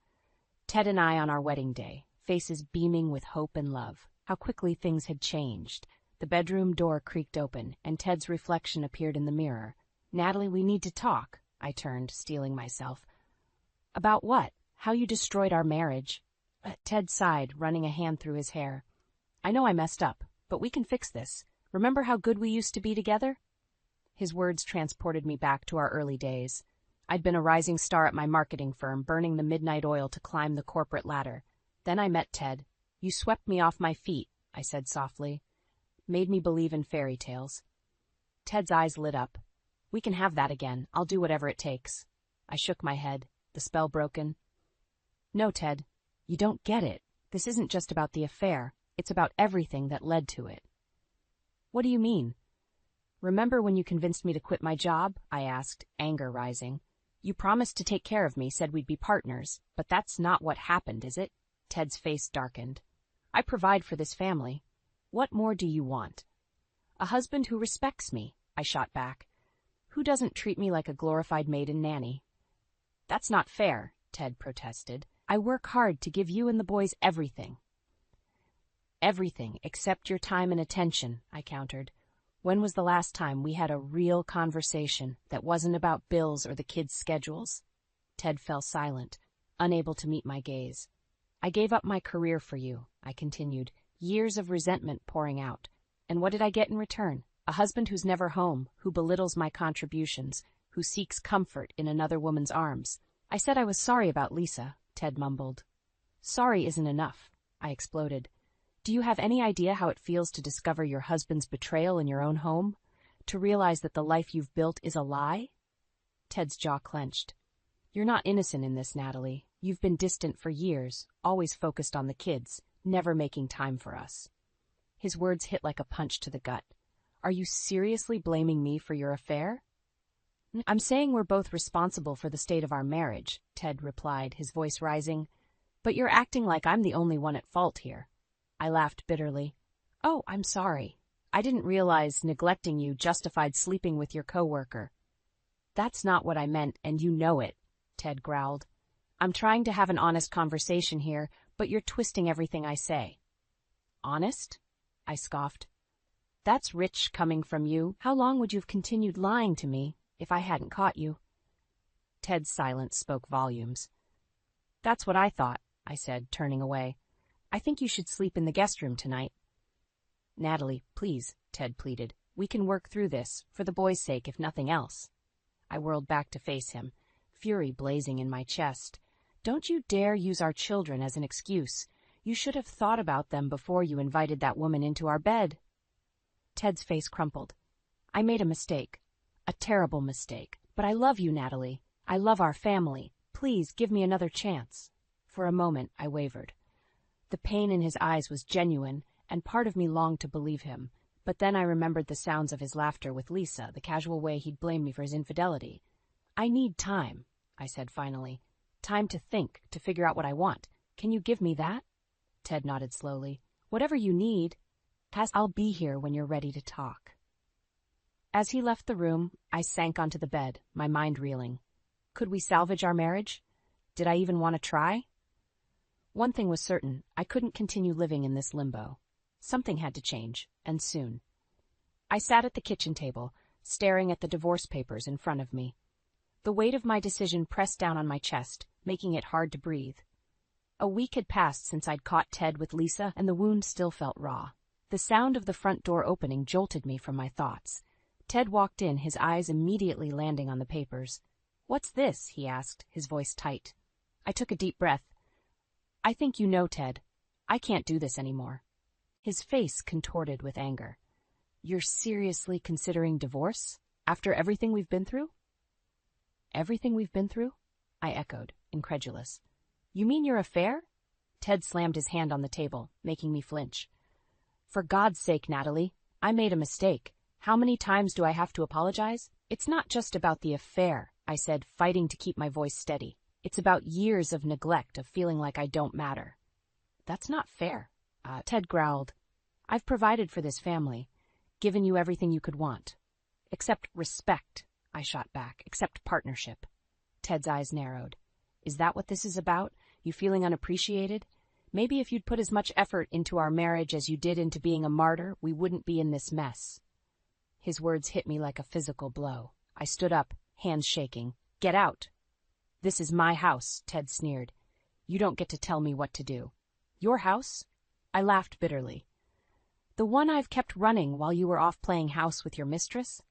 Ted and I on our wedding day, faces beaming with hope and love. How quickly things had changed. The bedroom door creaked open, and Ted's reflection appeared in the mirror. "Natalie, we need to talk," I turned, steeling myself. "About what? How you destroyed our marriage." Ted sighed, running a hand through his hair. "I know I messed up, but we can fix this. Remember how good we used to be together?" His words transported me back to our early days. I'd been a rising star at my marketing firm, burning the midnight oil to climb the corporate ladder. Then I met Ted. "You swept me off my feet," I said softly. "Made me believe in fairy tales." Ted's eyes lit up. "We can have that again. I'll do whatever it takes." I shook my head, the spell broken. "No, Ted, you don't get it. This isn't just about the affair. It's about everything that led to it." "What do you mean?" "Remember when you convinced me to quit my job?" I asked, anger rising. "You promised to take care of me, said we'd be partners, but that's not what happened, is it?" Ted's face darkened. I provide for this family. What more do you want? A husband who respects me, I shot back. Who doesn't treat me like a glorified maiden nanny? That's not fair, Ted protested. I work hard to give you and the boys everything. Everything except your time and attention, I countered. When was the last time we had a real conversation that wasn't about bills or the kids' schedules? Ted fell silent, unable to meet my gaze. I gave up my career for you, I continued, years of resentment pouring out. And what did I get in return? A husband who's never home, who belittles my contributions, who seeks comfort in another woman's arms. I said I was sorry about Lisa, Ted mumbled. Sorry isn't enough, I exploded. Do you have any idea how it feels to discover your husband's betrayal in your own home? To realize that the life you've built is a lie? Ted's jaw clenched. You're not innocent in this, Natalie. You've been distant for years, always focused on the kids, never making time for us. His words hit like a punch to the gut. Are you seriously blaming me for your affair? I'm saying we're both responsible for the state of our marriage, Ted replied, his voice rising. But you're acting like I'm the only one at fault here. I laughed bitterly. Oh, I'm sorry. I didn't realize neglecting you justified sleeping with your coworker. That's not what I meant, and you know it, Ted growled. I'm trying to have an honest conversation here, but you're twisting everything I say. Honest? I scoffed. That's rich coming from you. How long would you have continued lying to me if I hadn't caught you? Ted's silence spoke volumes. That's what I thought, I said, turning away. I think you should sleep in the guest room tonight. Natalie, please, Ted pleaded. We can work through this, for the boys' sake, if nothing else. I whirled back to face him, fury blazing in my chest. Don't you dare use our children as an excuse. You should have thought about them before you invited that woman into our bed. Ted's face crumpled. I made a mistake. A terrible mistake. But I love you, Natalie. I love our family. Please give me another chance. For a moment, I wavered. The pain in his eyes was genuine, and part of me longed to believe him. But then I remembered the sounds of his laughter with Lisa, the casual way he'd blamed me for his infidelity. I need time, I said finally. Time to think, to figure out what I want. Can you give me that? Ted nodded slowly. Whatever you need. I'll be here when you're ready to talk. As he left the room, I sank onto the bed, my mind reeling. Could we salvage our marriage? Did I even want to try? One thing was certain, I couldn't continue living in this limbo. Something had to change, and soon. I sat at the kitchen table, staring at the divorce papers in front of me. The weight of my decision pressed down on my chest, making it hard to breathe. A week had passed since I'd caught Ted with Lisa, and the wound still felt raw. The sound of the front door opening jolted me from my thoughts. Ted walked in, his eyes immediately landing on the papers. "What's this?" he asked, his voice tight. I took a deep breath. "I think you know, Ted. I can't do this anymore." His face contorted with anger. "You're seriously considering divorce? After everything we've been through?" "Everything we've been through?" I echoed, incredulous. "You mean your affair?" Ted slammed his hand on the table, making me flinch. "For God's sake, Natalie, I made a mistake. How many times do I have to apologize? It's not just about the affair," I said, fighting to keep my voice steady. "It's about years of neglect, of feeling like I don't matter." "That's not fair," Ted growled. "I've provided for this family, given you everything you could want. Except respect," I shot back. "Except partnership." Ted's eyes narrowed. "Is that what this is about? You feeling unappreciated? Maybe if you'd put as much effort into our marriage as you did into being a martyr, we wouldn't be in this mess." His words hit me like a physical blow. I stood up, hands shaking. "Get out." "This is my house," Ted sneered. "You don't get to tell me what to do." "Your house?" I laughed bitterly. "The one I've kept running while you were off playing house with your mistress?"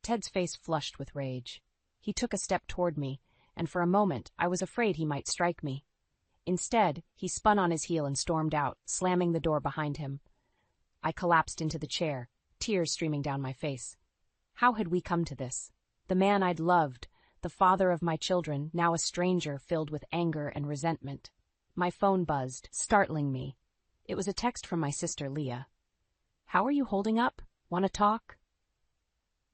Ted's face flushed with rage. He took a step toward me, and for a moment I was afraid he might strike me. Instead, he spun on his heel and stormed out, slamming the door behind him. I collapsed into the chair, tears streaming down my face. How had we come to this? The man I'd loved, the father of my children, now a stranger filled with anger and resentment. My phone buzzed, startling me. It was a text from my sister, Leah. "How are you holding up? Want to talk?"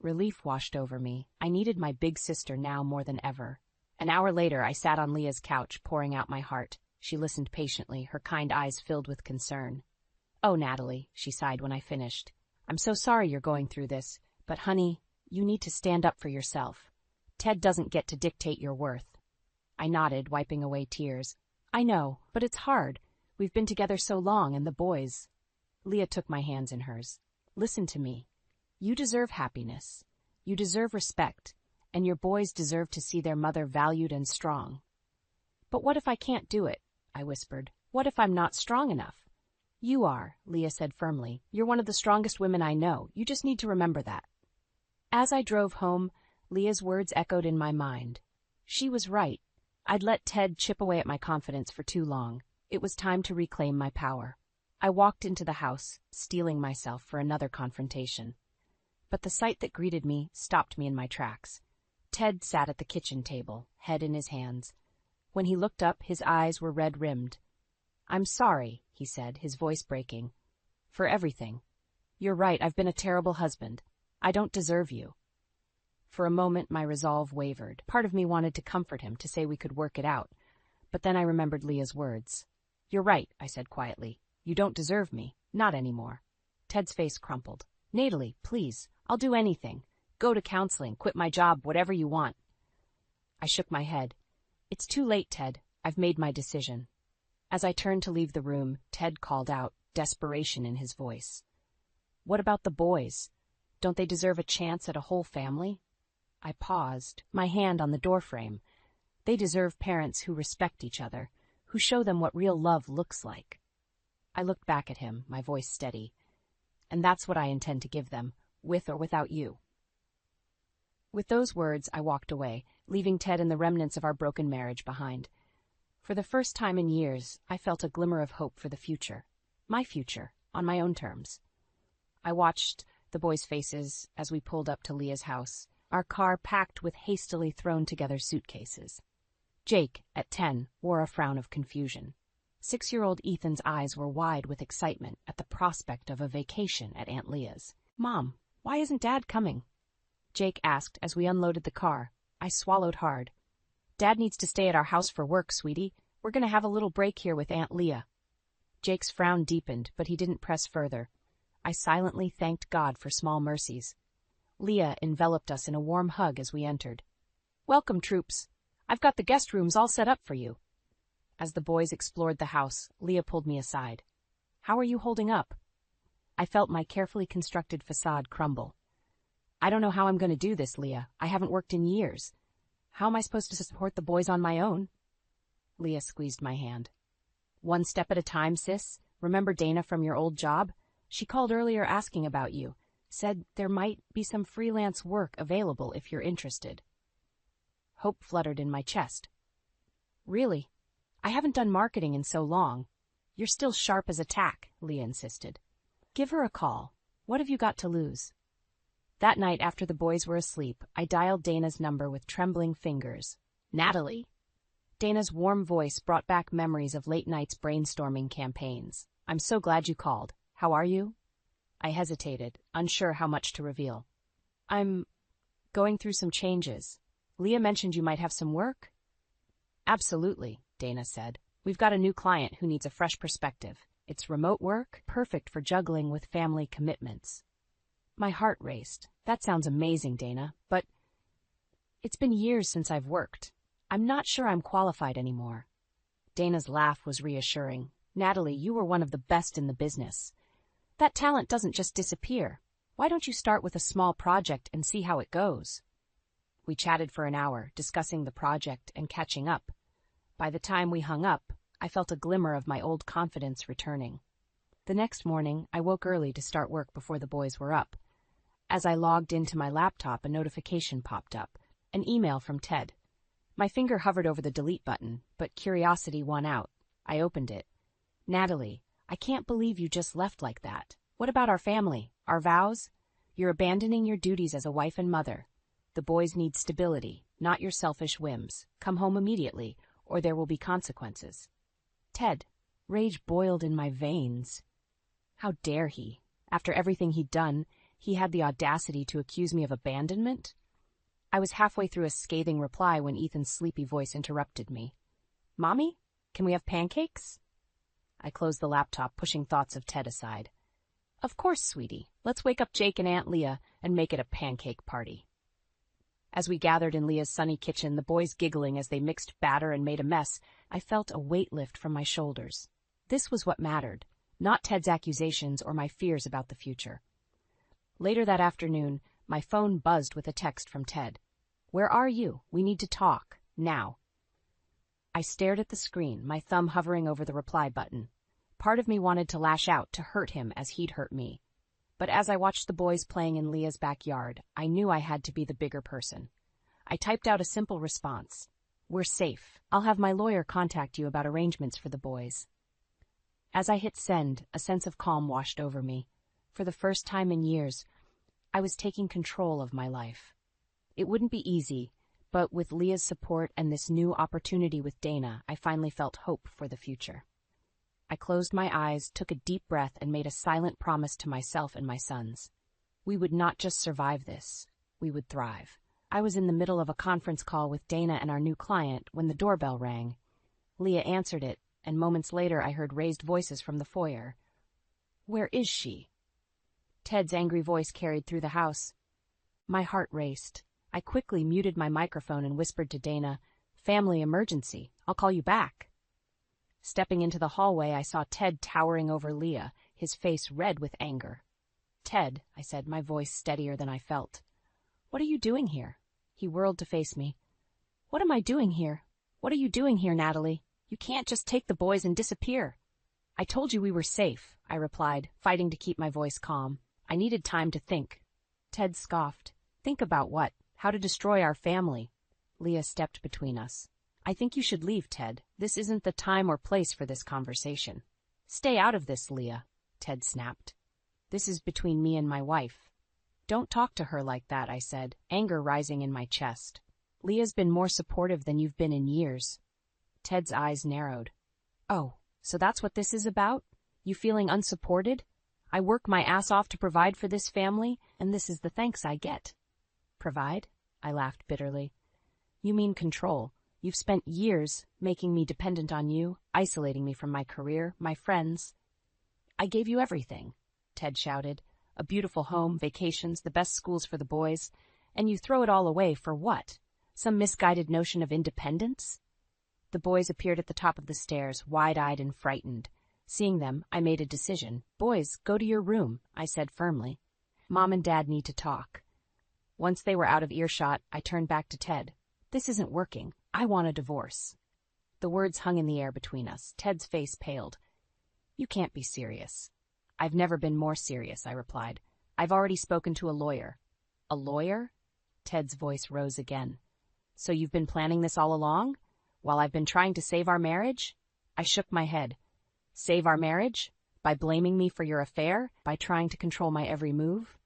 Relief washed over me. I needed my big sister now more than ever. An hour later, I sat on Leah's couch, pouring out my heart. She listened patiently, her kind eyes filled with concern. "Oh, Natalie," she sighed when I finished. "I'm so sorry you're going through this, but honey, you need to stand up for yourself. Ted doesn't get to dictate your worth." I nodded, wiping away tears. "I know, but it's hard. We've been together so long, and the boys." Leah took my hands in hers. "Listen to me. You deserve happiness. You deserve respect, and your boys deserve to see their mother valued and strong." "But what if I can't do it?" I whispered. "What if I'm not strong enough?" "You are," Leah said firmly. "You're one of the strongest women I know. You just need to remember that." As I drove home, Leah's words echoed in my mind. She was right. I'd let Ted chip away at my confidence for too long. It was time to reclaim my power. I walked into the house, steeling myself for another confrontation. But the sight that greeted me stopped me in my tracks. Ted sat at the kitchen table, head in his hands. When he looked up, his eyes were red-rimmed. "I'm sorry," he said, his voice breaking. "For everything. You're right, I've been a terrible husband. I don't deserve you." For a moment, my resolve wavered. Part of me wanted to comfort him, to say we could work it out. But then I remembered Leah's words. "You're right," I said quietly. "You don't deserve me. Not anymore." Ted's face crumpled. "Natalie, please, I'll do anything. Go to counseling, quit my job, whatever you want." I shook my head. "It's too late, Ted. I've made my decision." As I turned to leave the room, Ted called out, desperation in his voice. "What about the boys? Don't they deserve a chance at a whole family?" I paused, my hand on the doorframe. They deserve parents who respect each other, who show them what real love looks like. I looked back at him, my voice steady. "And that's what I intend to give them, with or without you." With those words, I walked away, leaving Ted and the remnants of our broken marriage behind. For the first time in years, I felt a glimmer of hope for the future. My future, on my own terms. I watched the boys' faces as we pulled up to Leah's house, our car packed with hastily thrown-together suitcases. Jake, at 10, wore a frown of confusion. 6-year-old Ethan's eyes were wide with excitement at the prospect of a vacation at Aunt Leah's. "Mom, why isn't Dad coming?" Jake asked as we unloaded the car. I swallowed hard. "Dad needs to stay at our house for work, sweetie. We're going to have a little break here with Aunt Leah." Jake's frown deepened, but he didn't press further. I silently thanked God for small mercies. Leah enveloped us in a warm hug as we entered. "Welcome, troops. I've got the guest rooms all set up for you." As the boys explored the house, Leah pulled me aside. "How are you holding up?" I felt my carefully constructed facade crumble. "I don't know how I'm going to do this, Leah. I haven't worked in years. How am I supposed to support the boys on my own?" Leah squeezed my hand. "One step at a time, sis. Remember Dana from your old job? She called earlier asking about you. Said there might be some freelance work available if you're interested." Hope fluttered in my chest. "Really? I haven't done marketing in so long." "You're still sharp as a tack," Leah insisted. "Give her a call. What have you got to lose?" That night, after the boys were asleep, I dialed Dana's number with trembling fingers. "Natalie?" Dana's warm voice brought back memories of late nights brainstorming campaigns. "I'm so glad you called. How are you?" I hesitated, unsure how much to reveal. "I'm going through some changes. Leah mentioned you might have some work?" "Absolutely," Dana said. "We've got a new client who needs a fresh perspective. It's remote work, perfect for juggling with family commitments." My heart raced. "That sounds amazing, Dana, but it's been years since I've worked. I'm not sure I'm qualified anymore." Dana's laugh was reassuring. "Natalie, you were one of the best in the business. That talent doesn't just disappear. Why don't you start with a small project and see how it goes?" We chatted for an hour, discussing the project and catching up. By the time we hung up, I felt a glimmer of my old confidence returning. The next morning, I woke early to start work before the boys were up. As I logged into my laptop, a notification popped up, an email from Ted. My finger hovered over the delete button, but curiosity won out. I opened it. "Natalie, I can't believe you just left like that. What about our family, our vows? You're abandoning your duties as a wife and mother. The boys need stability, not your selfish whims. Come home immediately, or there will be consequences." Ted. Rage boiled in my veins. How dare he? After everything he'd done, he had the audacity to accuse me of abandonment? I was halfway through a scathing reply when Ethan's sleepy voice interrupted me. "Mommy? Can we have pancakes? I closed the laptop, pushing thoughts of Ted aside. Of course, sweetie. Let's wake up Jake and Aunt Leah and make it a pancake party. As we gathered in Leah's sunny kitchen, the boys giggling as they mixed batter and made a mess, I felt a weight lift from my shoulders. This was what mattered, not Ted's accusations or my fears about the future. Later that afternoon, my phone buzzed with a text from Ted. Where are you? We need to talk. Now. I stared at the screen, my thumb hovering over the reply button. Part of me wanted to lash out, to hurt him as he'd hurt me. But as I watched the boys playing in Leah's backyard, I knew I had to be the bigger person. I typed out a simple response. We're safe. I'll have my lawyer contact you about arrangements for the boys. As I hit send, a sense of calm washed over me. For the first time in years, I was taking control of my life. It wouldn't be easy, but with Leah's support and this new opportunity with Dana, I finally felt hope for the future. I closed my eyes, took a deep breath, and made a silent promise to myself and my sons. We would not just survive this, we would thrive. I was in the middle of a conference call with Dana and our new client when the doorbell rang. Leah answered it, and moments later I heard raised voices from the foyer. Where is she? Ted's angry voice carried through the house. My heart raced. I quickly muted my microphone and whispered to Dana, Family emergency. I'll call you back. Stepping into the hallway, I saw Ted towering over Leah, his face red with anger. Ted, I said, my voice steadier than I felt. What are you doing here? He whirled to face me. What am I doing here? What are you doing here, Natalie? You can't just take the boys and disappear. I told you we were safe, I replied, fighting to keep my voice calm. I needed time to think. Ted scoffed. Think about what? How to destroy our family. Leah stepped between us. I think you should leave, Ted. This isn't the time or place for this conversation. Stay out of this, Leah, Ted snapped. This is between me and my wife. Don't talk to her like that, I said, anger rising in my chest. Leah's been more supportive than you've been in years. Ted's eyes narrowed. Oh, so that's what this is about? You feeling unsupported? I work my ass off to provide for this family, and this is the thanks I get. Provide? I laughed bitterly. You mean control. You've spent years making me dependent on you, isolating me from my career, my friends. I gave you everything, Ted shouted. A beautiful home, vacations, the best schools for the boys, and you throw it all away for what? Some misguided notion of independence? The boys appeared at the top of the stairs, wide-eyed and frightened. Seeing them, I made a decision. Boys, go to your room, I said firmly. Mom and Dad need to talk. Once they were out of earshot, I turned back to Ted. This isn't working. I want a divorce. The words hung in the air between us. Ted's face paled. You can't be serious. I've never been more serious, I replied. I've already spoken to a lawyer. A lawyer? Ted's voice rose again. So you've been planning this all along? While I've been trying to save our marriage? I shook my head. Save our marriage? By blaming me for your affair? By trying to control my every move?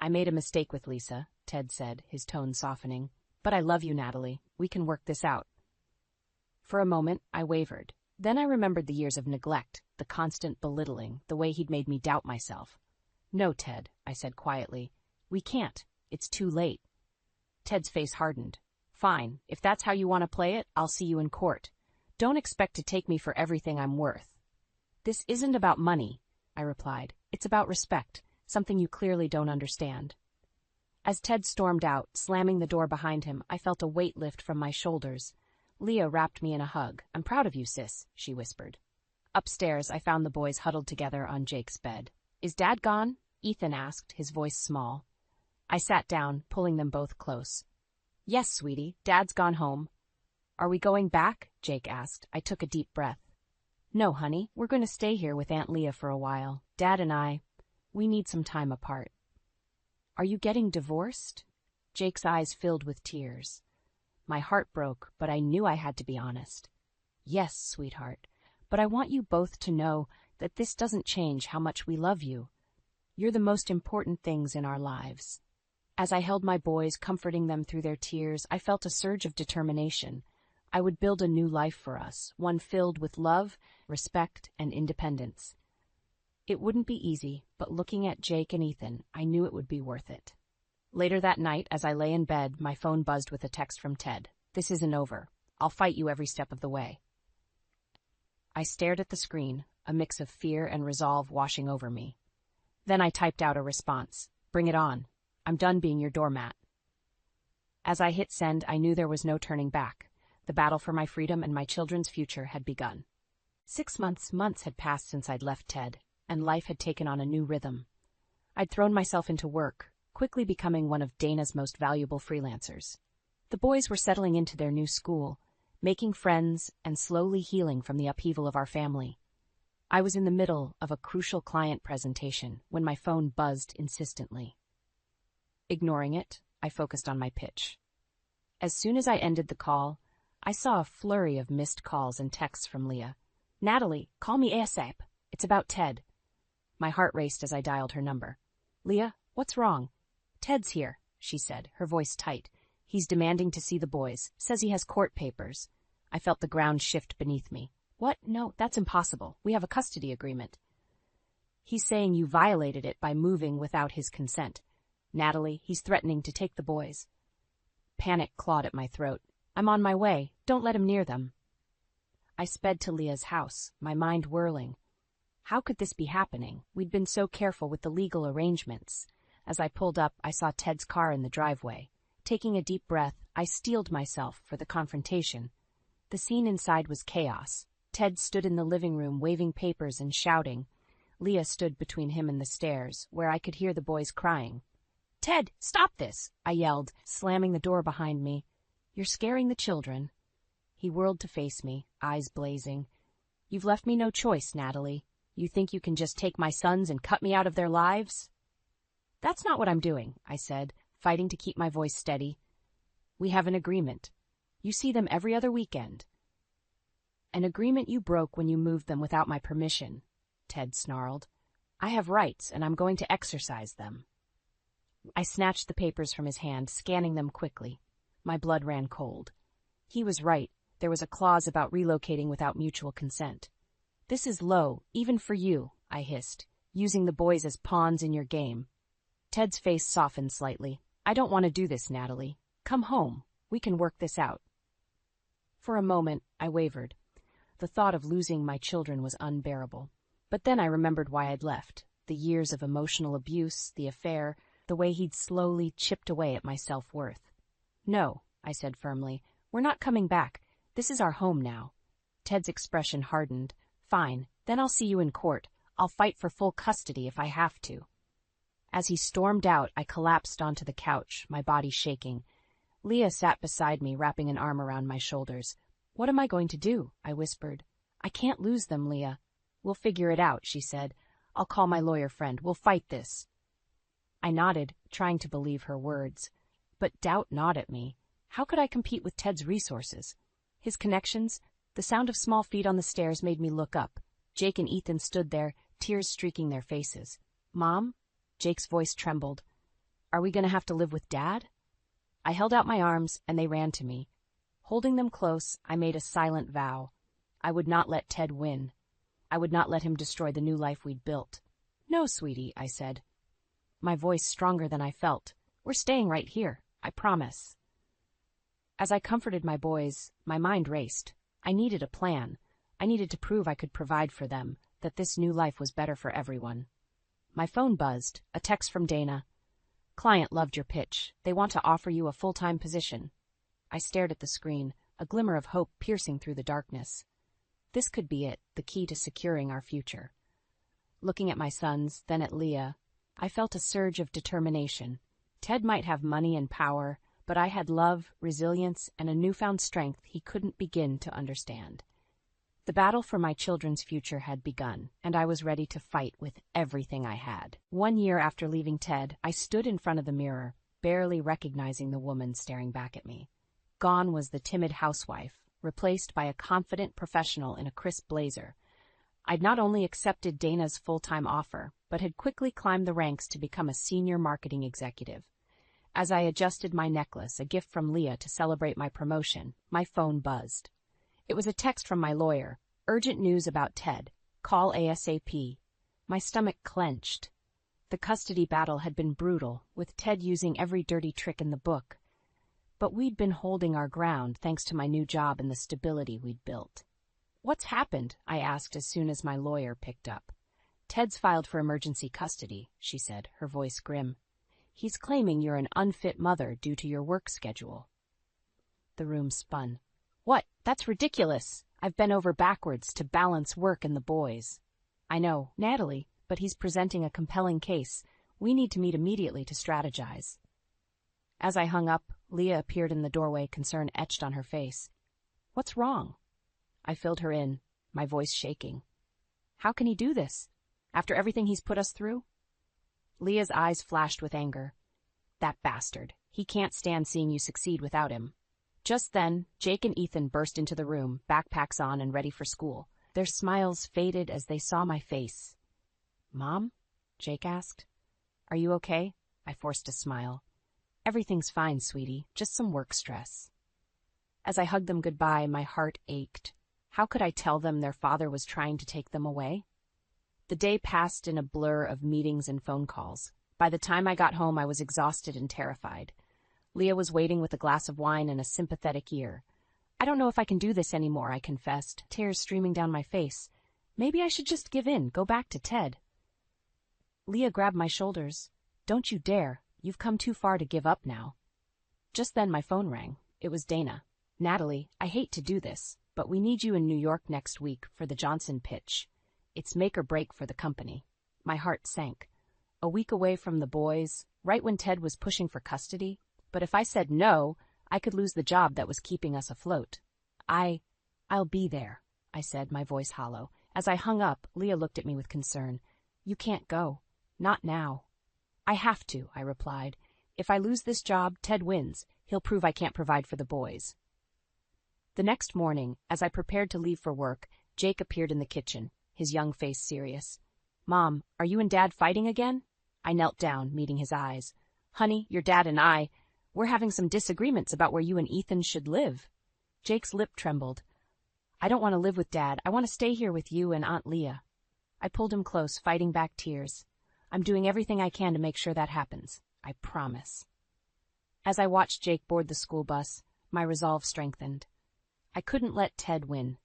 I made a mistake with Lisa, Ted said, his tone softening. But I love you, Natalie. We can work this out. For a moment, I wavered. Then I remembered the years of neglect, the constant belittling, the way he'd made me doubt myself. No, Ted, I said quietly. We can't. It's too late. Ted's face hardened. Fine. If that's how you want to play it, I'll see you in court. Don't expect to take me for everything I'm worth. This isn't about money, I replied. It's about respect, something you clearly don't understand. As Ted stormed out, slamming the door behind him, I felt a weight lift from my shoulders. Leah wrapped me in a hug. I'm proud of you, sis, she whispered. Upstairs, I found the boys huddled together on Jake's bed. Is Dad gone? Ethan asked, his voice small. I sat down, pulling them both close. Yes, sweetie, Dad's gone home. Are we going back? Jake asked. I took a deep breath. No, honey, we're going to stay here with Aunt Leah for a while. Dad and we need some time apart. Are you getting divorced? Jake's eyes filled with tears. My heart broke, but I knew I had to be honest. Yes, sweetheart, but I want you both to know that this doesn't change how much we love you. You're the most important things in our lives. As I held my boys, comforting them through their tears, I felt a surge of determination. I would build a new life for us, one filled with love, respect, and independence. It wouldn't be easy, but looking at Jake and Ethan, I knew it would be worth it. Later that night, as I lay in bed, my phone buzzed with a text from Ted. This isn't over. I'll fight you every step of the way. I stared at the screen, a mix of fear and resolve washing over me. Then I typed out a response. Bring it on. I'm done being your doormat. As I hit send, I knew there was no turning back. The battle for my freedom and my children's future had begun. 6 months had passed since I'd left Ted, and life had taken on a new rhythm. I'd thrown myself into work, quickly becoming one of Dana's most valuable freelancers. The boys were settling into their new school, making friends and slowly healing from the upheaval of our family. I was in the middle of a crucial client presentation when my phone buzzed insistently. Ignoring it, I focused on my pitch. As soon as I ended the call, I saw a flurry of missed calls and texts from Leah. Natalie, call me ASAP. It's about Ted. My heart raced as I dialed her number. Leah, what's wrong? Ted's here, she said, her voice tight. He's demanding to see the boys, says he has court papers. I felt the ground shift beneath me. What? No, that's impossible. We have a custody agreement. He's saying you violated it by moving without his consent. Natalie, he's threatening to take the boys. Panic clawed at my throat. I'm on my way. Don't let him near them. I sped to Leah's house, my mind whirling. How could this be happening? We'd been so careful with the legal arrangements. As I pulled up, I saw Ted's car in the driveway. Taking a deep breath, I steeled myself for the confrontation. The scene inside was chaos. Ted stood in the living room waving papers and shouting. Leah stood between him and the stairs, where I could hear the boys crying. Ted, stop this, I yelled, slamming the door behind me. You're scaring the children. He whirled to face me, eyes blazing. You've left me no choice, Natalie. You think you can just take my sons and cut me out of their lives? That's not what I'm doing, I said, fighting to keep my voice steady. We have an agreement. You see them every other weekend. An agreement you broke when you moved them without my permission, Ted snarled. I have rights, and I'm going to exercise them. I snatched the papers from his hand, scanning them quickly. My blood ran cold. He was right. There was a clause about relocating without mutual consent. This is low, even for you, I hissed, using the boys as pawns in your game. Ted's face softened slightly. I don't want to do this, Natalie. Come home. We can work this out. For a moment, I wavered. The thought of losing my children was unbearable. But then I remembered why I'd left. The years of emotional abuse, the affair, the way he'd slowly chipped away at my self-worth. No, I said firmly. We're not coming back. This is our home now. Ted's expression hardened. Fine, then I'll see you in court. I'll fight for full custody if I have to. As he stormed out, I collapsed onto the couch, my body shaking. Leah sat beside me, wrapping an arm around my shoulders. What am I going to do? I whispered. I can't lose them, Leah. We'll figure it out, she said. I'll call my lawyer friend. We'll fight this. I nodded, trying to believe her words. But doubt gnawed at me. How could I compete with Ted's resources? His connections? The sound of small feet on the stairs made me look up. Jake and Ethan stood there, tears streaking their faces. Mom? Jake's voice trembled. Are we going to have to live with Dad? I held out my arms, and they ran to me. Holding them close, I made a silent vow. I would not let Ted win. I would not let him destroy the new life we'd built. No, sweetie, I said. My voice stronger than I felt. We're staying right here, I promise. As I comforted my boys, my mind raced. I needed a plan. I needed to prove I could provide for them, that this new life was better for everyone. My phone buzzed, a text from Dana. Client loved your pitch. They want to offer you a full-time position. I stared at the screen, a glimmer of hope piercing through the darkness. This could be it, the key to securing our future. Looking at my sons, then at Leah, I felt a surge of determination. Ted might have money and power, but I had love, resilience, and a newfound strength he couldn't begin to understand. The battle for my children's future had begun, and I was ready to fight with everything I had. 1 year after leaving Ted, I stood in front of the mirror, barely recognizing the woman staring back at me. Gone was the timid housewife, replaced by a confident professional in a crisp blazer. I'd not only accepted Dana's full-time offer, but had quickly climbed the ranks to become a senior marketing executive. As I adjusted my necklace, a gift from Leah to celebrate my promotion, my phone buzzed. It was a text from my lawyer. Urgent news about Ted. Call ASAP. My stomach clenched. The custody battle had been brutal, with Ted using every dirty trick in the book. But we'd been holding our ground thanks to my new job and the stability we'd built. "What's happened?" I asked as soon as my lawyer picked up. "Ted's filed for emergency custody," she said, her voice grim. "He's claiming you're an unfit mother due to your work schedule." The room spun. "What? That's ridiculous. I've been over backwards to balance work and the boys." "I know, Natalie, but he's presenting a compelling case. We need to meet immediately to strategize." As I hung up, Leah appeared in the doorway, concern etched on her face. "What's wrong?" I filled her in, my voice shaking. "How can he do this? After everything he's put us through?" Leah's eyes flashed with anger. "That bastard. He can't stand seeing you succeed without him." Just then, Jake and Ethan burst into the room, backpacks on and ready for school. Their smiles faded as they saw my face. "Mom?" Jake asked. "Are you okay?" I forced a smile. "Everything's fine, sweetie. Just some work stress." As I hugged them goodbye, my heart ached. How could I tell them their father was trying to take them away? The day passed in a blur of meetings and phone calls. By the time I got home, I was exhausted and terrified. Leah was waiting with a glass of wine and a sympathetic ear. "I don't know if I can do this anymore," I confessed, tears streaming down my face. "Maybe I should just give in, go back to Ted." Leah grabbed my shoulders. "Don't you dare. You've come too far to give up now." Just then my phone rang. It was Dana. "Natalie, I hate to do this, but we need you in New York next week for the Johnson pitch. It's make or break for the company." My heart sank. A week away from the boys, right when Ted was pushing for custody. But if I said no, I could lose the job that was keeping us afloat. I'll be there," I said, my voice hollow. As I hung up, Leah looked at me with concern. "You can't go. Not now." "I have to," I replied. "If I lose this job, Ted wins. He'll prove I can't provide for the boys." The next morning, as I prepared to leave for work, Jake appeared in the kitchen, his young face serious. "Mom, are you and Dad fighting again?" I knelt down, meeting his eyes. "Honey, your dad and we're having some disagreements about where you and Ethan should live." Jake's lip trembled. "I don't want to live with Dad. I want to stay here with you and Aunt Leah." I pulled him close, fighting back tears. "I'm doing everything I can to make sure that happens. I promise." As I watched Jake board the school bus, my resolve strengthened. I couldn't let Ted win.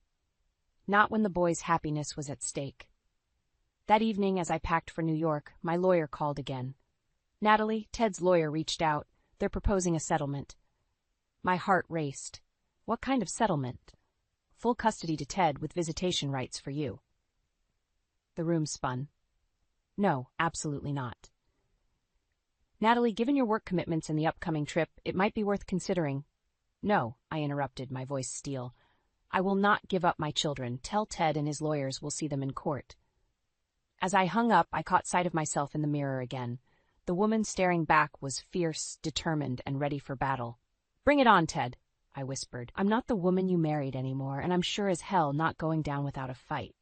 Not when the boys' happiness was at stake. That evening, as I packed for New York, my lawyer called again. "Natalie, Ted's lawyer reached out. They're proposing a settlement." My heart raced. "What kind of settlement?" "Full custody to Ted with visitation rights for you." The room spun. "No, absolutely not." "Natalie, given your work commitments and the upcoming trip, it might be worth considering." "No," I interrupted, my voice steel. "I will not give up my children. Tell Ted and his lawyers we'll see them in court." As I hung up, I caught sight of myself in the mirror again. The woman staring back was fierce, determined, and ready for battle. "Bring it on, Ted," I whispered. "I'm not the woman you married anymore, and I'm sure as hell not going down without a fight."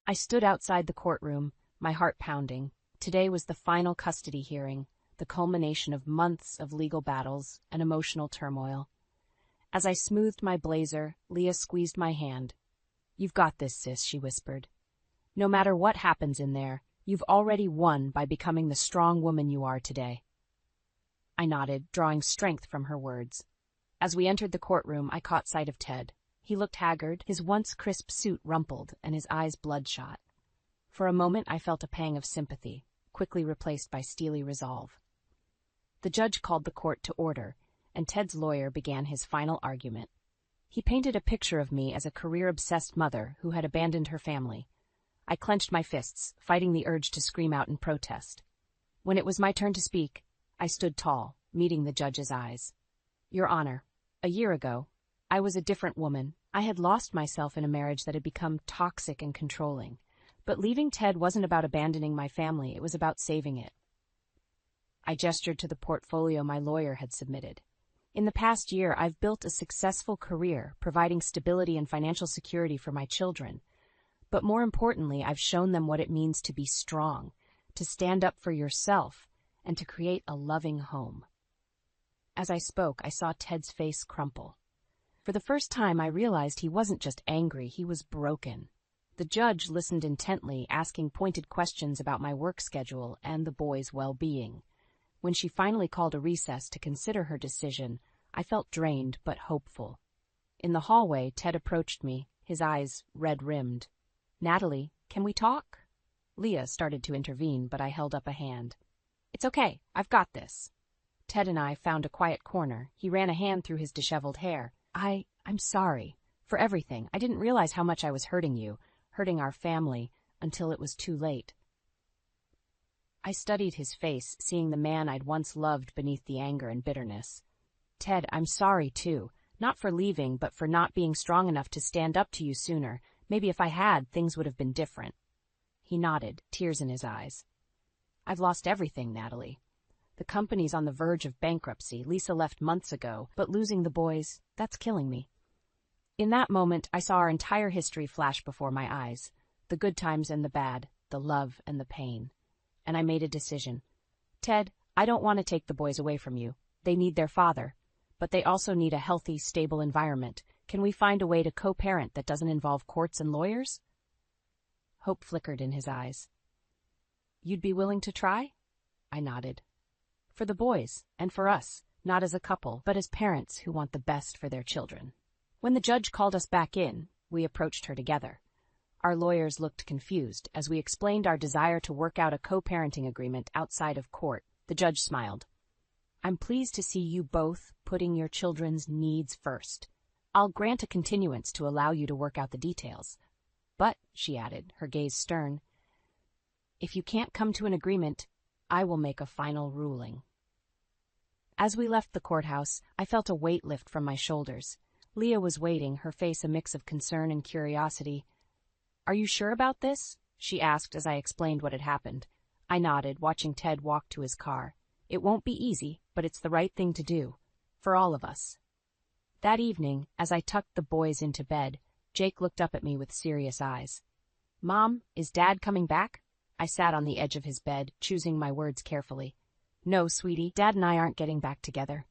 I stood outside the courtroom, my heart pounding. Today was the final custody hearing, the culmination of months of legal battles and emotional turmoil. As I smoothed my blazer, Leah squeezed my hand. "You've got this, sis," she whispered. "No matter what happens in there, you've already won by becoming the strong woman you are today." I nodded, drawing strength from her words. As we entered the courtroom, I caught sight of Ted. He looked haggard, his once crisp suit rumpled, and his eyes bloodshot. For a moment, I felt a pang of sympathy, quickly replaced by steely resolve. The judge called the court to order, and Ted's lawyer began his final argument. He painted a picture of me as a career-obsessed mother who had abandoned her family. I clenched my fists, fighting the urge to scream out in protest. When it was my turn to speak, I stood tall, meeting the judge's eyes. "Your Honor, a year ago, I was a different woman. I had lost myself in a marriage that had become toxic and controlling. But leaving Ted wasn't about abandoning my family, it was about saving it." I gestured to the portfolio my lawyer had submitted. "In the past year, I've built a successful career, providing stability and financial security for my children. But more importantly, I've shown them what it means to be strong, to stand up for yourself, and to create a loving home." As I spoke, I saw Ted's face crumple. For the first time, I realized he wasn't just angry, he was broken. The judge listened intently, asking pointed questions about my work schedule and the boys' well-being. When she finally called a recess to consider her decision, I felt drained but hopeful. In the hallway, Ted approached me, his eyes red-rimmed. "Natalie, can we talk?" Leah started to intervene, but I held up a hand. "It's okay, I've got this." Ted and I found a quiet corner. He ran a hand through his disheveled hair. I'm sorry. For everything. I didn't realize how much I was hurting you, hurting our family, until it was too late. I studied his face, seeing the man I'd once loved beneath the anger and bitterness. "Ted, I'm sorry, too. Not for leaving, but for not being strong enough to stand up to you sooner. Maybe if I had, things would have been different." He nodded, tears in his eyes. "I've lost everything, Natalie. The company's on the verge of bankruptcy. Lisa left months ago, but losing the boys, that's killing me." In that moment, I saw our entire history flash before my eyes. The good times and the bad, the love and the pain. And I made a decision. "Ted, I don't want to take the boys away from you. They need their father. But they also need a healthy, stable environment. Can we find a way to co-parent that doesn't involve courts and lawyers?" Hope flickered in his eyes. "You'd be willing to try?" I nodded. "For the boys, and for us, not as a couple, but as parents who want the best for their children." When the judge called us back in, we approached her together. Our lawyers looked confused as we explained our desire to work out a co-parenting agreement outside of court. The judge smiled. "I'm pleased to see you both putting your children's needs first. I'll grant a continuance to allow you to work out the details. But," she added, her gaze stern, "if you can't come to an agreement, I will make a final ruling." As we left the courthouse, I felt a weight lift from my shoulders. Leah was waiting, her face a mix of concern and curiosity. "Are you sure about this?" she asked as I explained what had happened. I nodded, watching Ted walk to his car. "It won't be easy, but it's the right thing to do. For all of us." That evening, as I tucked the boys into bed, Jake looked up at me with serious eyes. "Mom, is Dad coming back?" I sat on the edge of his bed, choosing my words carefully. "No, sweetie, Dad and I aren't getting back together.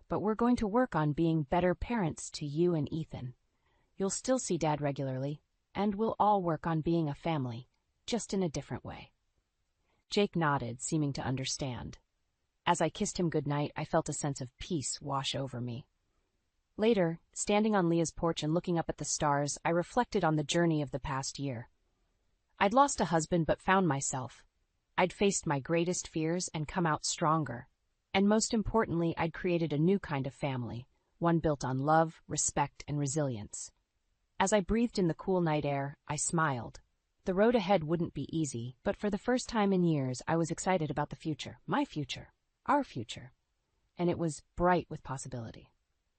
But we're going to work on being better parents to you and Ethan. You'll still see Dad regularly, and we'll all work on being a family, just in a different way." Jake nodded, seeming to understand. As I kissed him goodnight, I felt a sense of peace wash over me. Later, standing on Leah's porch and looking up at the stars, I reflected on the journey of the past year. I'd lost a husband but found myself. I'd faced my greatest fears and come out stronger. And most importantly, I'd created a new kind of family, one built on love, respect, and resilience. As I breathed in the cool night air, I smiled. The road ahead wouldn't be easy, but for the first time in years, I was excited about the future, my future, our future. And it was bright with possibility.